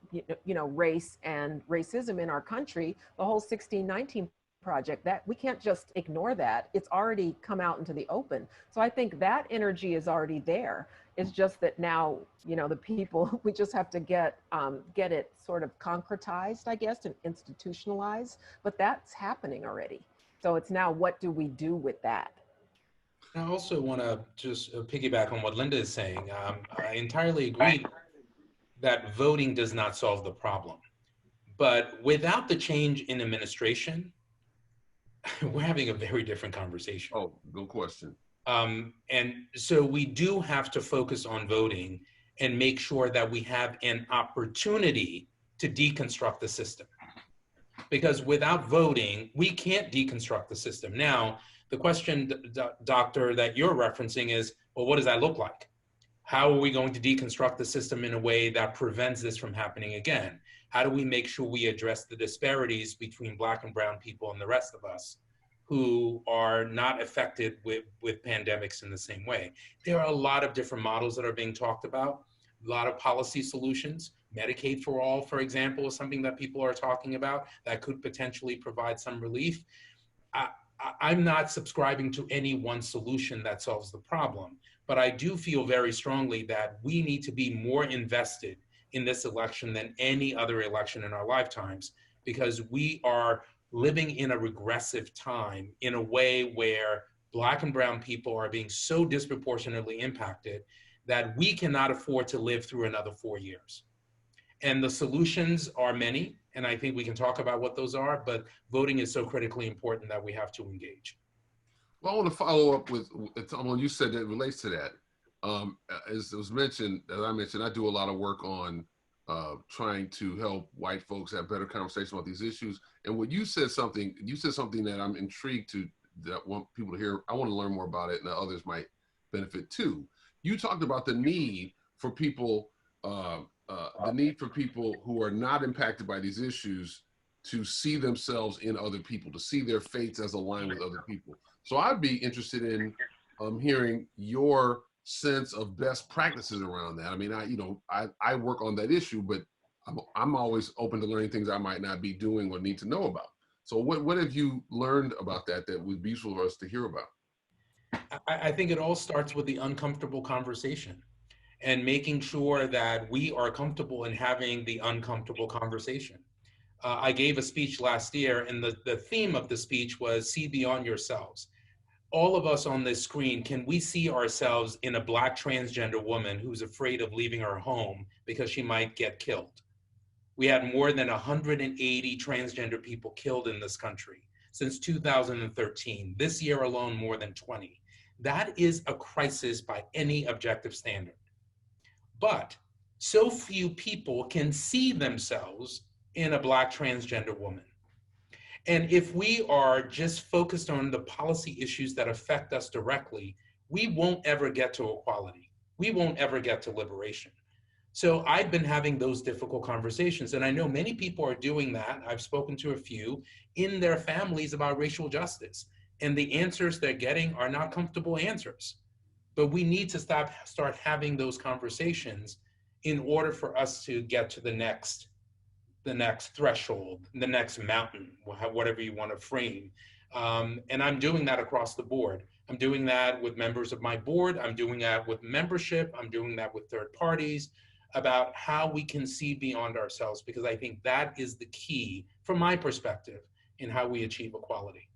Speaker 6: race and racism in our country, the whole 1619 project, that we can't just ignore that. It's already come out into the open. So I think that energy is already there. It's just that now, you know, the people, we just have to get it sort of concretized, I guess, and institutionalized, but that's happening already. So it's now, what do we do with that?
Speaker 4: I also want to just piggyback on what Linda is saying. I entirely agree that voting does not solve the problem, but without the change in administration, we're having a very different conversation.
Speaker 3: Oh, no question.
Speaker 4: And so we do have to focus on voting and make sure that we have an opportunity to deconstruct the system. Because without voting, we can't deconstruct the system. Now, the question, Doctor, that you're referencing is, well, what does that look like? How are we going to deconstruct the system in a way that prevents this from happening again? How do we make sure we address the disparities between Black and brown people and the rest of us who are not affected with pandemics in the same way? There are a lot of different models that are being talked about, a lot of policy solutions. Medicaid for all, for example, is something that people are talking about that could potentially provide some relief. I'm not subscribing to any one solution that solves the problem, but I do feel very strongly that we need to be more invested in this election than any other election in our lifetimes, because we are living in a regressive time in a way where Black and brown people are being so disproportionately impacted that we cannot afford to live through another 4 years. And the solutions are many, and I think we can talk about what those are, but voting is so critically important that we have to engage.
Speaker 3: Well, I want to follow up with someone you said that relates to that. As it was mentioned, as I mentioned, I do a lot of work on trying to help white folks have better conversation about these issues. And what you said something that I'm intrigued to, that I want people to hear. I want to learn more about it, and that others might benefit too. You talked about the need for people, who are not impacted by these issues to see themselves in other people, to see their fates as aligned with other people. So I'd be interested in hearing your sense of best practices around that. I mean, I work on that issue, but I'm always open to learning things I might not be doing or need to know about. So what have you learned about that would be useful for us to hear about?
Speaker 4: I think it all starts with the uncomfortable conversation and making sure that we are comfortable in having the uncomfortable conversation. I gave a speech last year, and the theme of the speech was see beyond yourselves. All of us on this screen, can we see ourselves in a Black transgender woman who's afraid of leaving her home because she might get killed? We had more than 180 transgender people killed in this country since 2013. This year alone, more than 20. That is a crisis by any objective standard. But so few people can see themselves in a Black transgender woman. And if we are just focused on the policy issues that affect us directly, we won't ever get to equality. We won't ever get to liberation. So I've been having those difficult conversations, and I know many people are doing that. I've spoken to a few in their families about racial justice, and the answers they're getting are not comfortable answers. But we need to start having those conversations in order for us to get to the next threshold, the next mountain, whatever you want to frame. And I'm doing that across the board. I'm doing that with members of my board. I'm doing that with membership. I'm doing that with third parties about how we can see beyond ourselves, because I think that is the key, from my perspective, in how we achieve equality.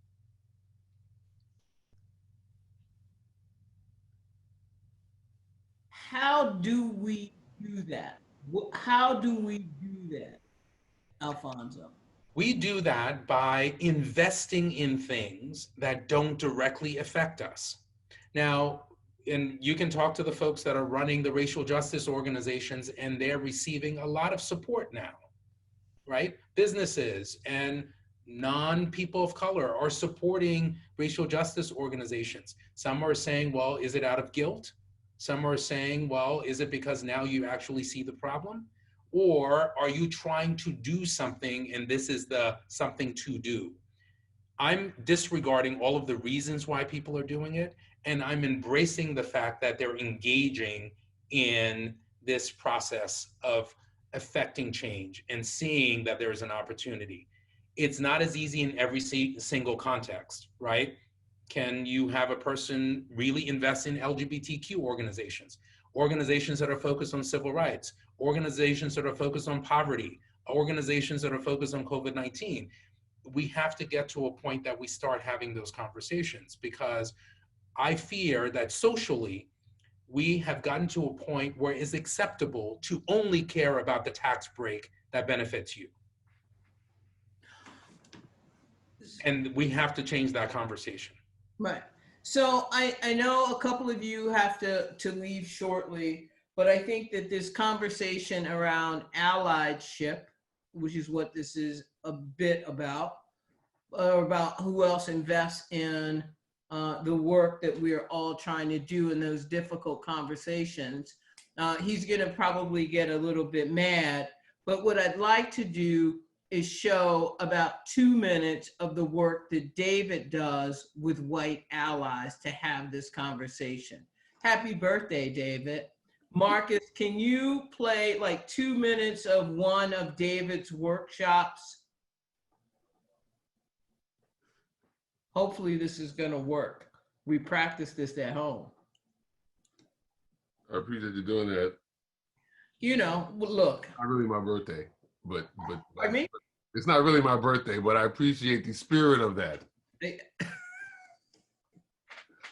Speaker 1: How do we do that? How do we do that, Alphonso?
Speaker 4: We do that by investing in things that don't directly affect us. Now, and you can talk to the folks that are running the racial justice organizations, and they're receiving a lot of support now, right? Businesses and non-people of color are supporting racial justice organizations. Some are saying, well, is it out of guilt? Some are saying, well, is it because now you actually see the problem? Or are you trying to do something and this is the something to do? I'm disregarding all of the reasons why people are doing it, and I'm embracing the fact that they're engaging in this process of affecting change and seeing that there's an opportunity. It's not as easy in every single context, right? Can you have a person really invest in LGBTQ organizations, organizations that are focused on civil rights, organizations that are focused on poverty, organizations that are focused on COVID-19? We have to get to a point that we start having those conversations, because I fear that socially, we have gotten to a point where it's acceptable to only care about the tax break that benefits you. And we have to change that conversation.
Speaker 1: Right. So I know a couple of you have to leave shortly, but I think that this conversation around allyship, which is what this is a bit about who else invests in the work that we're all trying to do in those difficult conversations. He's gonna probably get a little bit mad, but what I'd like to do is show about 2 minutes of the work that David does with white allies to have this conversation. Happy birthday, David. Marcus, can you play like 2 minutes of one of David's workshops? Hopefully this is gonna work. We practiced this at home.
Speaker 3: I appreciate you doing that.
Speaker 1: You know, look.
Speaker 3: Not really my birthday, but
Speaker 1: I mean,
Speaker 3: it's not really my birthday, but I appreciate the spirit of that.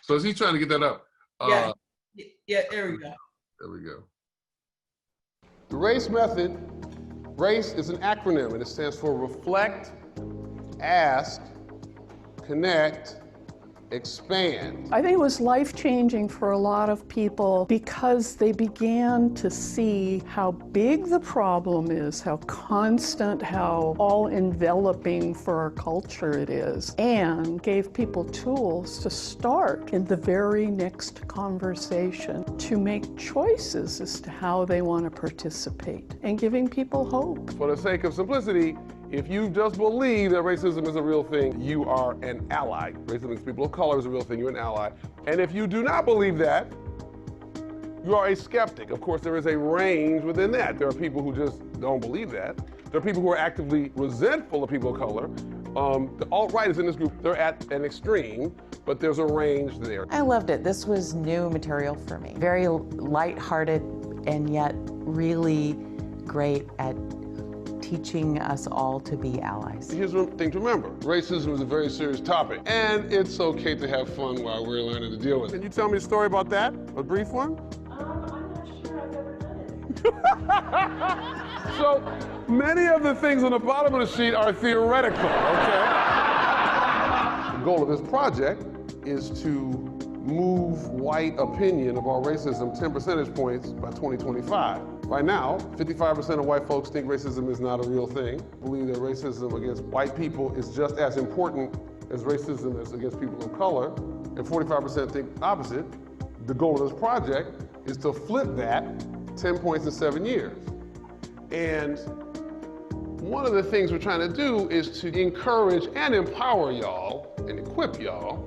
Speaker 3: So is he trying to get that up?
Speaker 1: Yeah, there we go.
Speaker 3: There we go. The RACE method, RACE is an acronym and it stands for reflect, ask, connect, expand.
Speaker 8: I think it was life-changing for a lot of people because they began to see how big the problem is, how constant, how all-enveloping for our culture it is, and gave people tools to start in the very next conversation to make choices as to how they want to participate, and giving people hope.
Speaker 3: For the sake of simplicity, if you just believe that racism is a real thing, you are an ally. Racism against people of color is a real thing, you're an ally. And if you do not believe that, you are a skeptic. Of course, there is a range within that. There are people who just don't believe that. There are people who are actively resentful of people of color. The alt-right is in this group. They're at an extreme, but there's a range there.
Speaker 9: I loved it. This was new material for me. Very lighthearted and yet really great at teaching us all to be allies.
Speaker 3: Here's one thing to remember. Racism is a very serious topic, and it's okay to have fun while we're learning to deal with it. Can you tell me a story about that? A brief one?
Speaker 8: I'm not sure I've ever done it.
Speaker 3: So many of the things on the bottom of the sheet are theoretical, okay? The goal of this project is to move white opinion about racism 10 percentage points by 2025. Right now, 55% of white folks think racism is not a real thing, believe that racism against white people is just as important as racism is against people of color, and 45% think opposite. The goal of this project is to flip that 10 points in 7 years. And one of the things we're trying to do is to encourage and empower y'all and equip y'all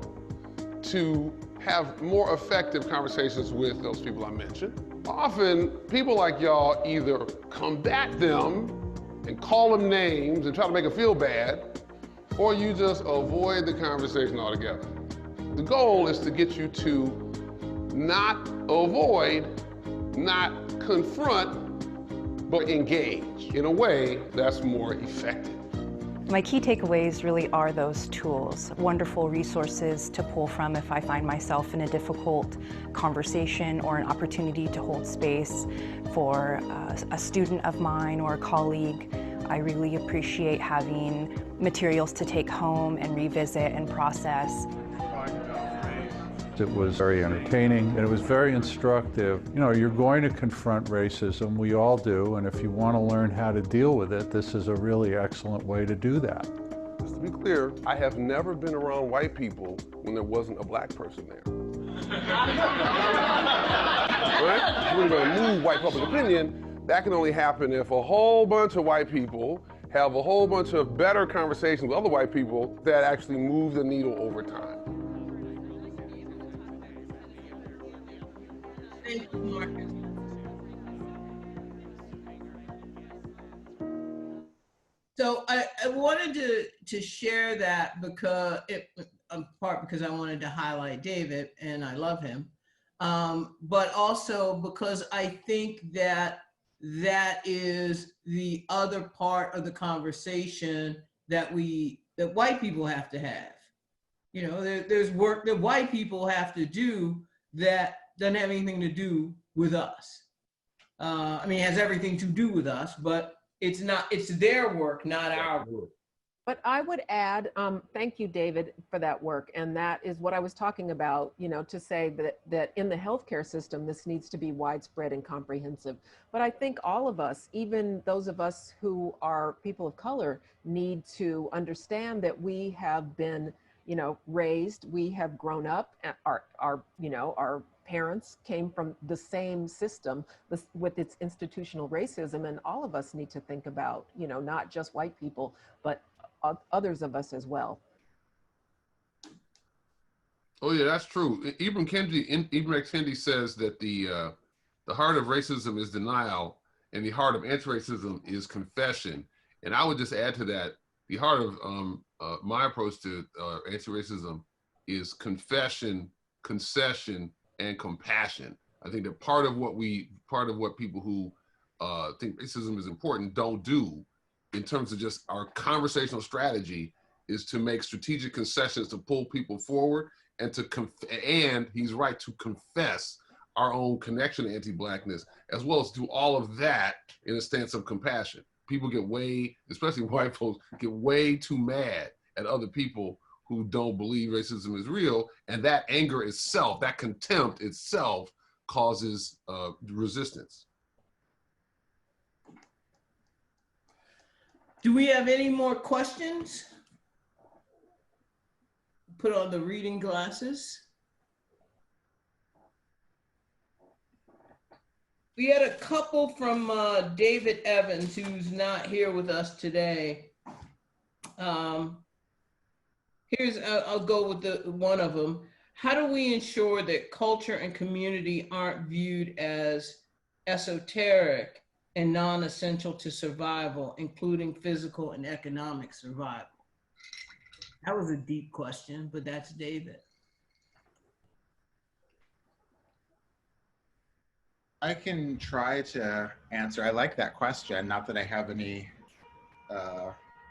Speaker 3: to have more effective conversations with those people I mentioned. Often, people like y'all either combat them and call them names and try to make them feel bad, or you just avoid the conversation altogether. The goal is to get you to not avoid, not confront, but engage in a way that's more effective.
Speaker 10: My key takeaways really are those tools, wonderful resources to pull from if I find myself in a difficult conversation or an opportunity to hold space for a student of mine or a colleague. I really appreciate having materials to take home and revisit and process.
Speaker 11: It was very entertaining and it was very instructive. You know, you're going to confront racism, we all do, and if you want to learn how to deal with it, this is a really excellent way to do that.
Speaker 3: Just to be clear, I have never been around white people when there wasn't a black person there. Right? If we're going to move white public opinion, that can only happen if a whole bunch of white people have a whole bunch of better conversations with other white people that actually move the needle over time.
Speaker 1: Thank you, Marcus. So I wanted to share that because in part because I wanted to highlight David and I love him, but also because I think that is the other part of the conversation that white people have to have. You know, there's work that white people have to do that doesn't have anything to do with us. I mean, it has everything to do with us, but it's their work, not our work.
Speaker 6: But I would add, thank you, David, for that work. And that is what I was talking about, you know, to say that in the healthcare system, this needs to be widespread and comprehensive. But I think all of us, even those of us who are people of color, need to understand that we have been raised. We have grown up, and our parents came from the same system with its institutional racism, and all of us need to think about, not just white people, but others of us as well.
Speaker 3: Oh yeah, that's true. Ibram Kendi says that the heart of racism is denial, and the heart of anti-racism is confession. And I would just add to that, the heart of my approach to anti-racism is confession, concession, and compassion. I think that part of what people who think racism is important don't do, in terms of just our conversational strategy, is to make strategic concessions to pull people forward, and and he's right, to confess our own connection to anti-Blackness, as well as do all of that in a stance of compassion. People get especially white folks, get way too mad at other people who don't believe racism is real, and that anger itself, that contempt itself, causes resistance.
Speaker 1: Do we have any more questions? Put on the reading glasses. We had a couple from David Evans, who's not here with us today. I'll go with one of them. How do we ensure that culture and community aren't viewed as esoteric and non-essential to survival, including physical and economic survival? That was a deep question, but that's David.
Speaker 5: I can try to answer. I like that question. Not that I have any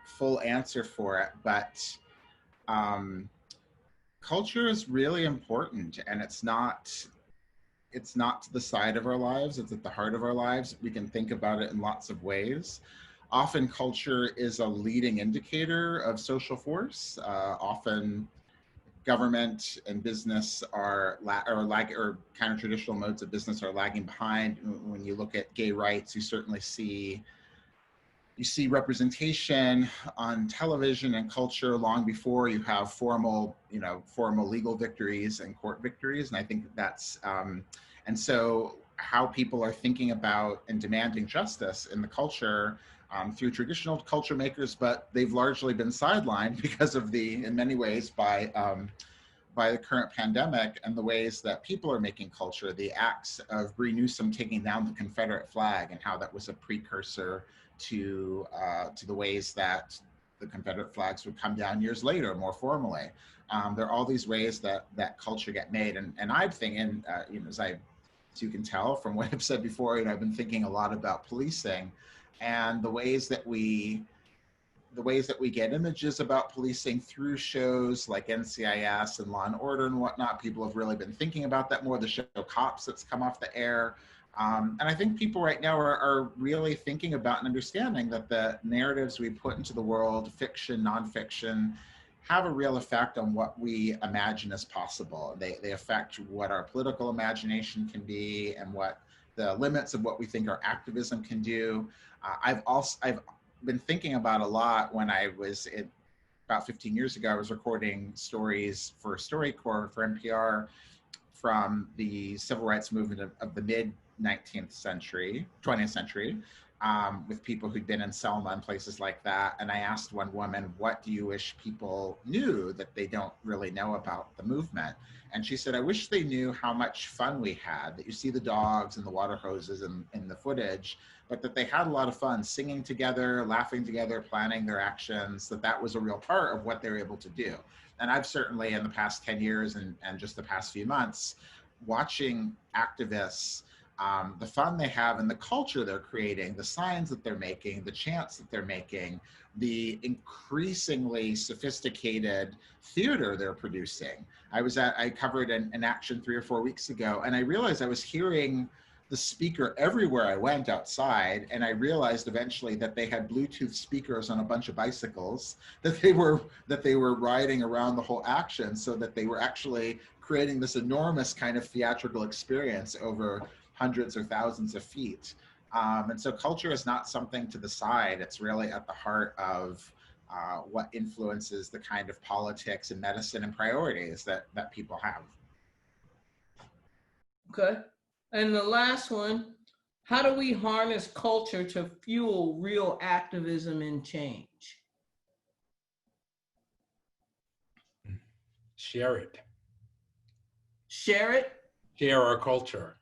Speaker 5: full answer for it, but culture is really important, and it's not to the side of our lives, it's at the heart of our lives. We can think about it in lots of ways. Often culture is a leading indicator of social force. Often government and business or kind of traditional modes of business are lagging behind. When you look at gay rights, you certainly see representation on television and culture long before you have formal legal victories and court victories. And I think that's, and so how people are thinking about and demanding justice in the culture through traditional culture makers, but they've largely been sidelined because of in many ways, by the current pandemic and the ways that people are making culture. The acts of Bree Newsom taking down the Confederate flag and how that was a precursor to the ways that the Confederate flags would come down years later, more formally. There are all these ways that culture get made, and I'm thinking, as you can tell from what I've said before, I've been thinking a lot about policing. And the ways that we get images about policing through shows like NCIS and Law and Order and whatnot. People have really been thinking about that more. The show Cops that's come off the air. And I think people right now are really thinking about and understanding that the narratives we put into the world, fiction, nonfiction, have a real effect on what we imagine as possible. They affect what our political imagination can be and what the limits of what we think our activism can do. I've been thinking about a lot when I was about 15 years ago, I was recording stories for StoryCorps for NPR from the civil rights movement of the mid 20th century, with people who'd been in Selma and places like that. And I asked one woman, what do you wish people knew that they don't really know about the movement? And she said, I wish they knew how much fun we had, that you see the dogs and the water hoses in the footage, but that they had a lot of fun singing together, laughing together, planning their actions, that was a real part of what they were able to do. And I've certainly, in the past 10 years and just the past few months, watching activists, the fun they have and the culture they're creating, the signs that they're making, the chants that they're making, the increasingly sophisticated theater they're producing. I covered an action 3 or 4 weeks ago, and I realized I was hearing the speaker everywhere I went outside, and I realized eventually that they had Bluetooth speakers on a bunch of bicycles that they were riding around the whole action, so that they were actually creating this enormous kind of theatrical experience over hundreds or thousands of feet. And so culture is not something to the side. It's really at the heart of what influences the kind of politics and medicine and priorities that people have.
Speaker 1: Okay. And the last one, how do we harness culture to fuel real activism and change?
Speaker 4: Share it.
Speaker 1: Share it?
Speaker 4: Share our culture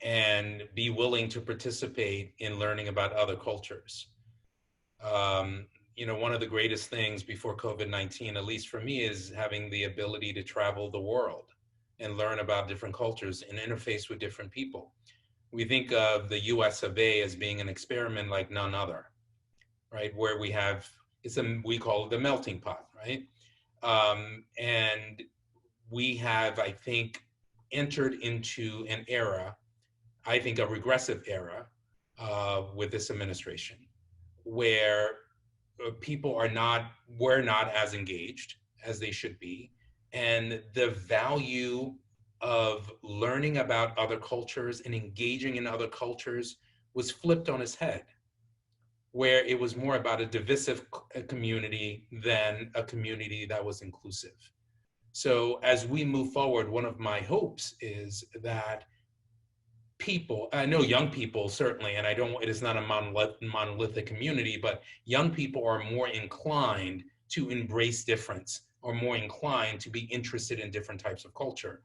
Speaker 4: and be willing to participate in learning about other cultures. You know, one of the greatest things before COVID-19, at least for me, is having the ability to travel the world and learn about different cultures and interface with different people. We think of the US of A as being an experiment like none other, right? Where we have, we call it the melting pot, right? And we have, I think, entered into an era, I think a regressive era with this administration, where people were not as engaged as they should be. And the value of learning about other cultures and engaging in other cultures was flipped on its head, where it was more about a divisive community than a community that was inclusive. So as we move forward, one of my hopes is that people, I know young people certainly, and it is not a monolithic community, but young people are more inclined to embrace difference, or more inclined to be interested in different types of culture.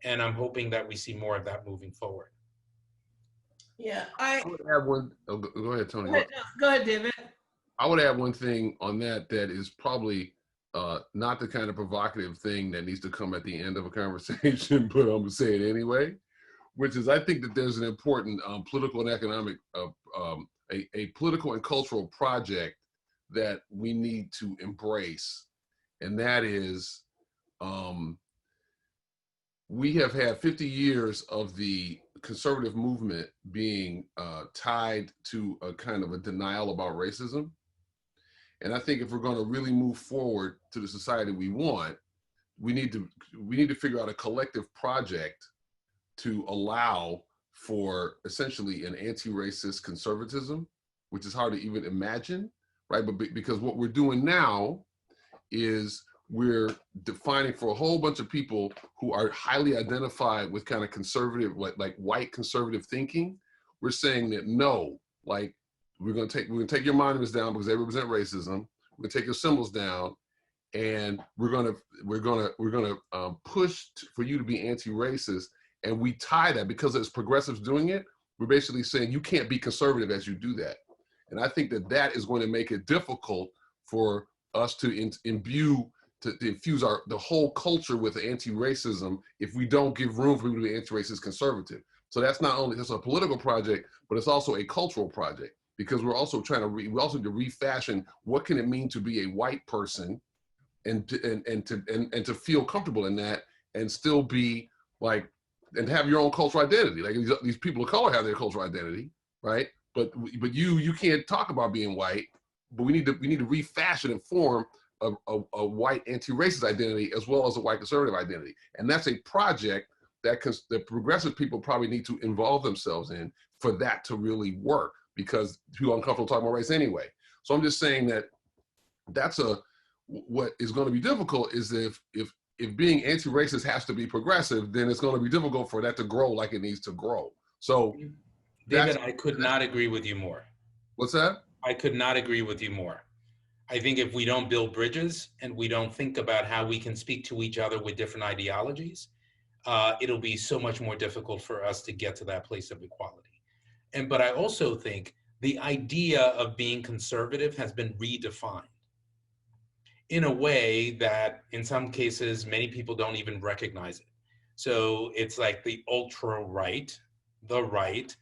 Speaker 4: And I'm hoping that we see more of that moving forward.
Speaker 1: Yeah,
Speaker 3: I would add one. Oh, go ahead, Tony.
Speaker 1: Go ahead, David.
Speaker 3: I would add one thing on that is probably not the kind of provocative thing that needs to come at the end of a conversation, but I'm gonna say it anyway, which is I think that there's an important political and economic, a political and cultural project that we need to embrace, and that is we have had 50 years of the conservative movement being tied to a kind of a denial about racism. And I think if we're going to really move forward to the society we want, we need to figure out a collective project to allow for essentially an anti-racist conservatism, which is hard to even imagine, right? But because what we're doing now is we're defining for a whole bunch of people who are highly identified with kind of conservative, like white conservative thinking. We're saying that no, like we're gonna take your monuments down because they represent racism. We're gonna take your symbols down, and we're gonna push for you to be anti-racist. And we tie that because it's progressives doing it. We're basically saying you can't be conservative as you do that. And I think that is going to make it difficult for us to infuse the whole culture with anti-racism if we don't give room for people to be anti-racist conservative. So that's not only a political project, but it's also a cultural project, because we're also trying to we also need to refashion what can it mean to be a white person and to feel comfortable in that and still be like and have your own cultural identity. Like these people of color have their cultural identity, right? But you can't talk about being white. But we need to refashion and form a white anti-racist identity as well as a white conservative identity, and that's a project that the progressive people probably need to involve themselves in for that to really work, because people are uncomfortable talking about race anyway. So I'm just saying that that's what is going to be difficult is if being anti-racist has to be progressive, then it's going to be difficult for that to grow like it needs to grow. So,
Speaker 4: David, I could not agree with you more.
Speaker 3: What's that?
Speaker 4: I could not agree with you more. I think if we don't build bridges and we don't think about how we can speak to each other with different ideologies, it'll be so much more difficult for us to get to that place of equality. But I also think the idea of being conservative has been redefined in a way that in some cases, many people don't even recognize it. So it's like the ultra right, the left,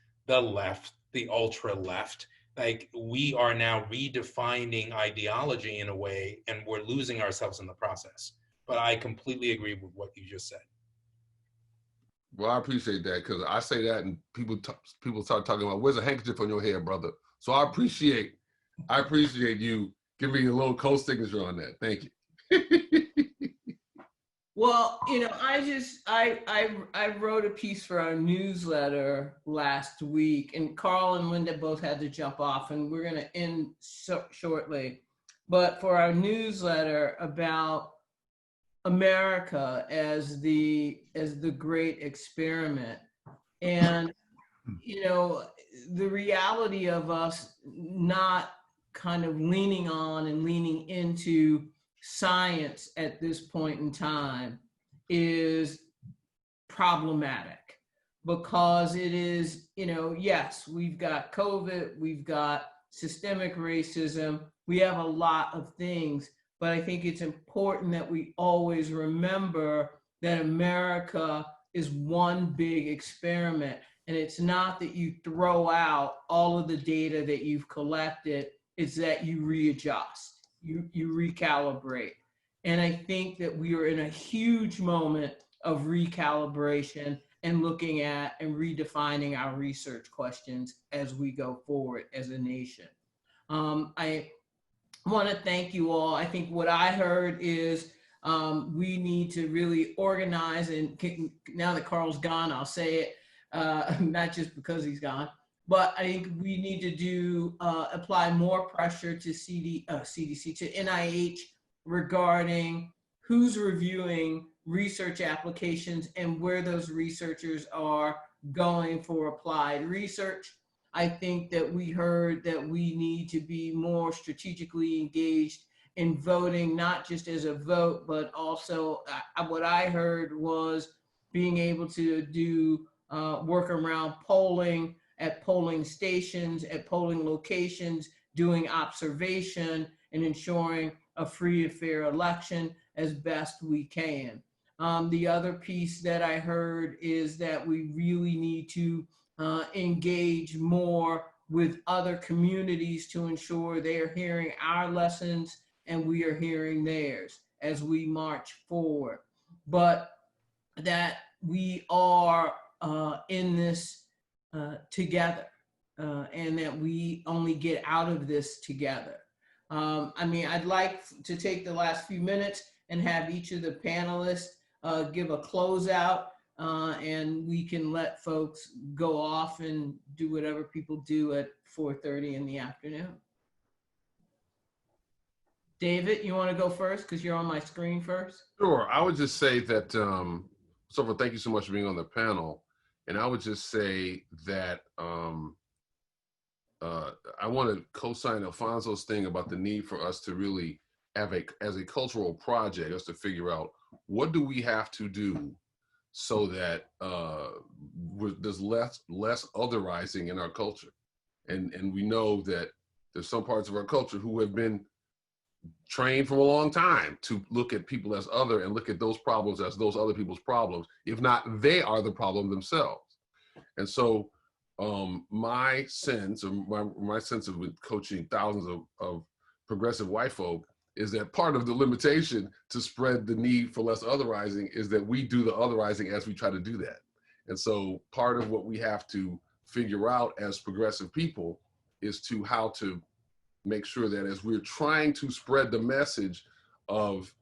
Speaker 4: the ultra left. Like we are now redefining ideology in a way, and we're losing ourselves in the process. But I completely agree with what you just said.
Speaker 3: Well, I appreciate that, because I say that and people start talking about, where's a handkerchief on your head, brother? So I appreciate you giving me a little co-signature on that. Thank you.
Speaker 1: Well, I wrote a piece for our newsletter last week, and Carl and Linda both had to jump off, and we're going to end shortly. but for our newsletter about America as the great experiment. And you know, the reality of us not kind of leaning on and leaning into science at this point in time is problematic, because it is, you know, yes, we've got COVID, we've got systemic racism, we have a lot of things, but I think it's important that we always remember that America is one big experiment. And it's not that you throw out all of the data that you've collected, it's that you readjust, you recalibrate. And I think that we are in a huge moment of recalibration and looking at and redefining our research questions as we go forward as a nation. I want to thank you all. I think what I heard is we need to really organize, and now that Carl's gone, I'll say it, not just because he's gone, but I think we need to do apply more pressure to CDC, to NIH regarding who's reviewing research applications and where those researchers are going for applied research. I think that we heard that we need to be more strategically engaged in voting, not just as a vote, but also what I heard was being able to do work around polling at polling stations, at polling locations, doing observation and ensuring a free and fair election as best we can. The other piece that I heard is that we really need to engage more with other communities to ensure they are hearing our lessons and we are hearing theirs as we march forward. But that we are in this together, and that we only get out of this together. I mean, I'd like to take the last few minutes and have each of the panelists give a closeout, and we can let folks go off and do whatever people do at 4:30 in the afternoon. David, you want to go first because you're on my screen first?
Speaker 3: Sure. I would just say that, so thank you so much for being on the panel. And I would just say that I want to co-sign Alphonso's thing about the need for us to really have as a cultural project, us to figure out what do we have to do so that there's less otherizing in our culture. And we know that there's some parts of our culture who have been trained for a long time to look at people as other and look at those problems as those other people's problems. If not, they are the problem themselves. And so my sense of coaching thousands of progressive white folk is that part of the limitation to spread the need for less otherizing is that we do the otherizing as we try to do that. And so part of what we have to figure out as progressive people is how to make sure that as we're trying to spread the message of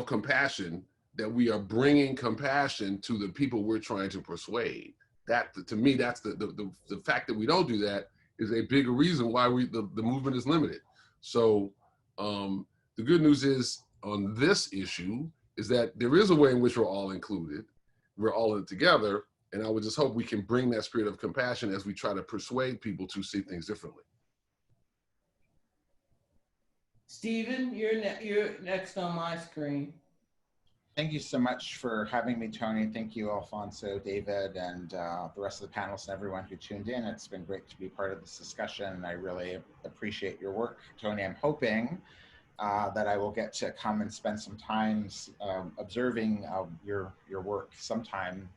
Speaker 3: compassion, that we are bringing compassion to the people we're trying to persuade. That, to me, that's the fact that we don't do that is a bigger reason why the movement is limited. So the good news is on this issue is that there is a way in which we're all included. We're all in it together. And I would just hope we can bring that spirit of compassion as we try to persuade people to see things differently.
Speaker 1: Stephen, you're next on my screen.
Speaker 5: Thank you so much for having me, Toni. Thank you, Alphonso, David, and the rest of the panelists and everyone who tuned in. It's been great to be part of this discussion, and I really appreciate your work. Toni, I'm hoping that I will get to come and spend some time observing your work sometime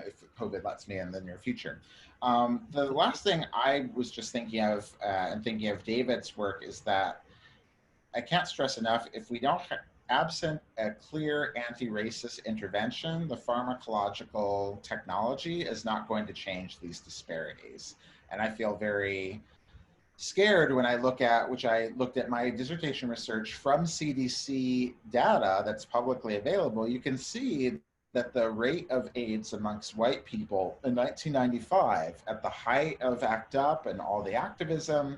Speaker 5: if COVID lets me in the near future. The last thing I was just thinking of and thinking of David's work is that I can't stress enough, if we don't absent a clear anti-racist intervention, the pharmacological technology is not going to change these disparities. And I feel very scared when I look at, which I looked at my dissertation research from CDC data that's publicly available, you can see that the rate of AIDS amongst white people in 1995, at the height of ACT UP and all the activism,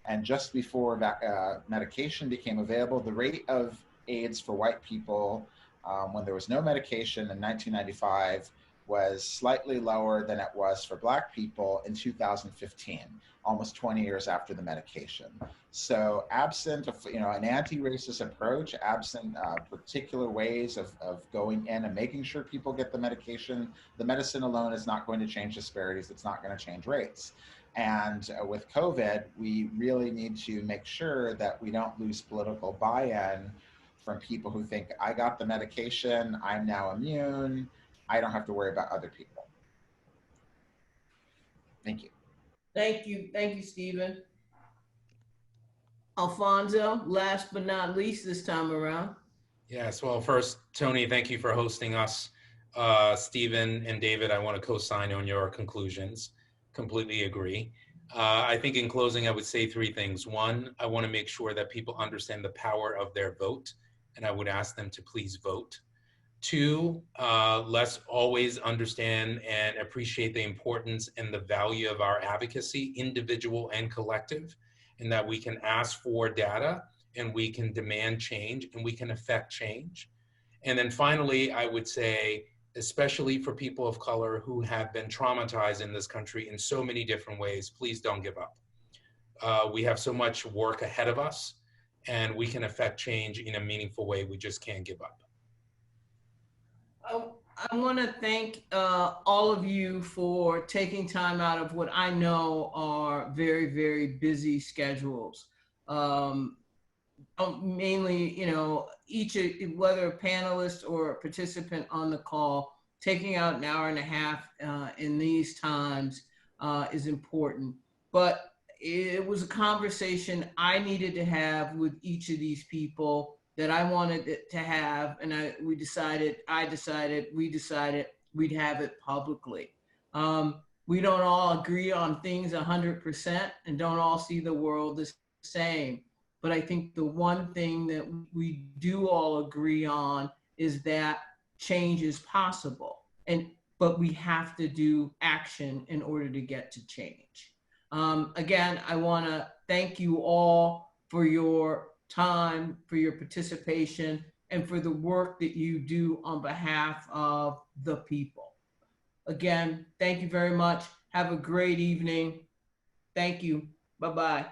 Speaker 5: And just before medication became available, the rate of AIDS for white people when there was no medication in 1995 was slightly lower than it was for Black people in 2015, almost 20 years after the medication. So absent an anti-racist approach, absent particular ways of going in and making sure people get the medication, the medicine alone is not going to change disparities. It's not going to change rates. And with COVID, we really need to make sure that we don't lose political buy-in from people who think, I got the medication, I'm now immune, I don't have to worry about other people. Thank you.
Speaker 1: Thank you, Stephen. Alphonso, last but not least this time around.
Speaker 4: Yes, well, first, Toni, thank you for hosting us. Stephen and David, I want to co-sign on your conclusions. Completely agree. I think in closing, I would say three things. One, I want to make sure that people understand the power of their vote, and I would ask them to please vote. Two, let's always understand and appreciate the importance and the value of our advocacy, individual and collective, and that we can ask for data and we can demand change and we can affect change. And then finally, I would say, especially for people of color who have been traumatized in this country in so many different ways, please don't give up. We have so much work ahead of us and we can affect change in a meaningful way. We just can't give up.
Speaker 1: I want to thank all of you for taking time out of what I know are very, very busy schedules. Mainly, whether a panelist or a participant on the call, taking out an hour and a half in these times is important. But it was a conversation I needed to have with each of these people that I wanted to have, and we decided we'd have it publicly. We don't all agree on things 100% and don't all see the world the same. But I think the one thing that we do all agree on is that change is possible. But we have to do action in order to get to change. Again, I want to thank you all for your time, for your participation, and for the work that you do on behalf of the people. Again, thank you very much. Have a great evening. Thank you. Bye-bye.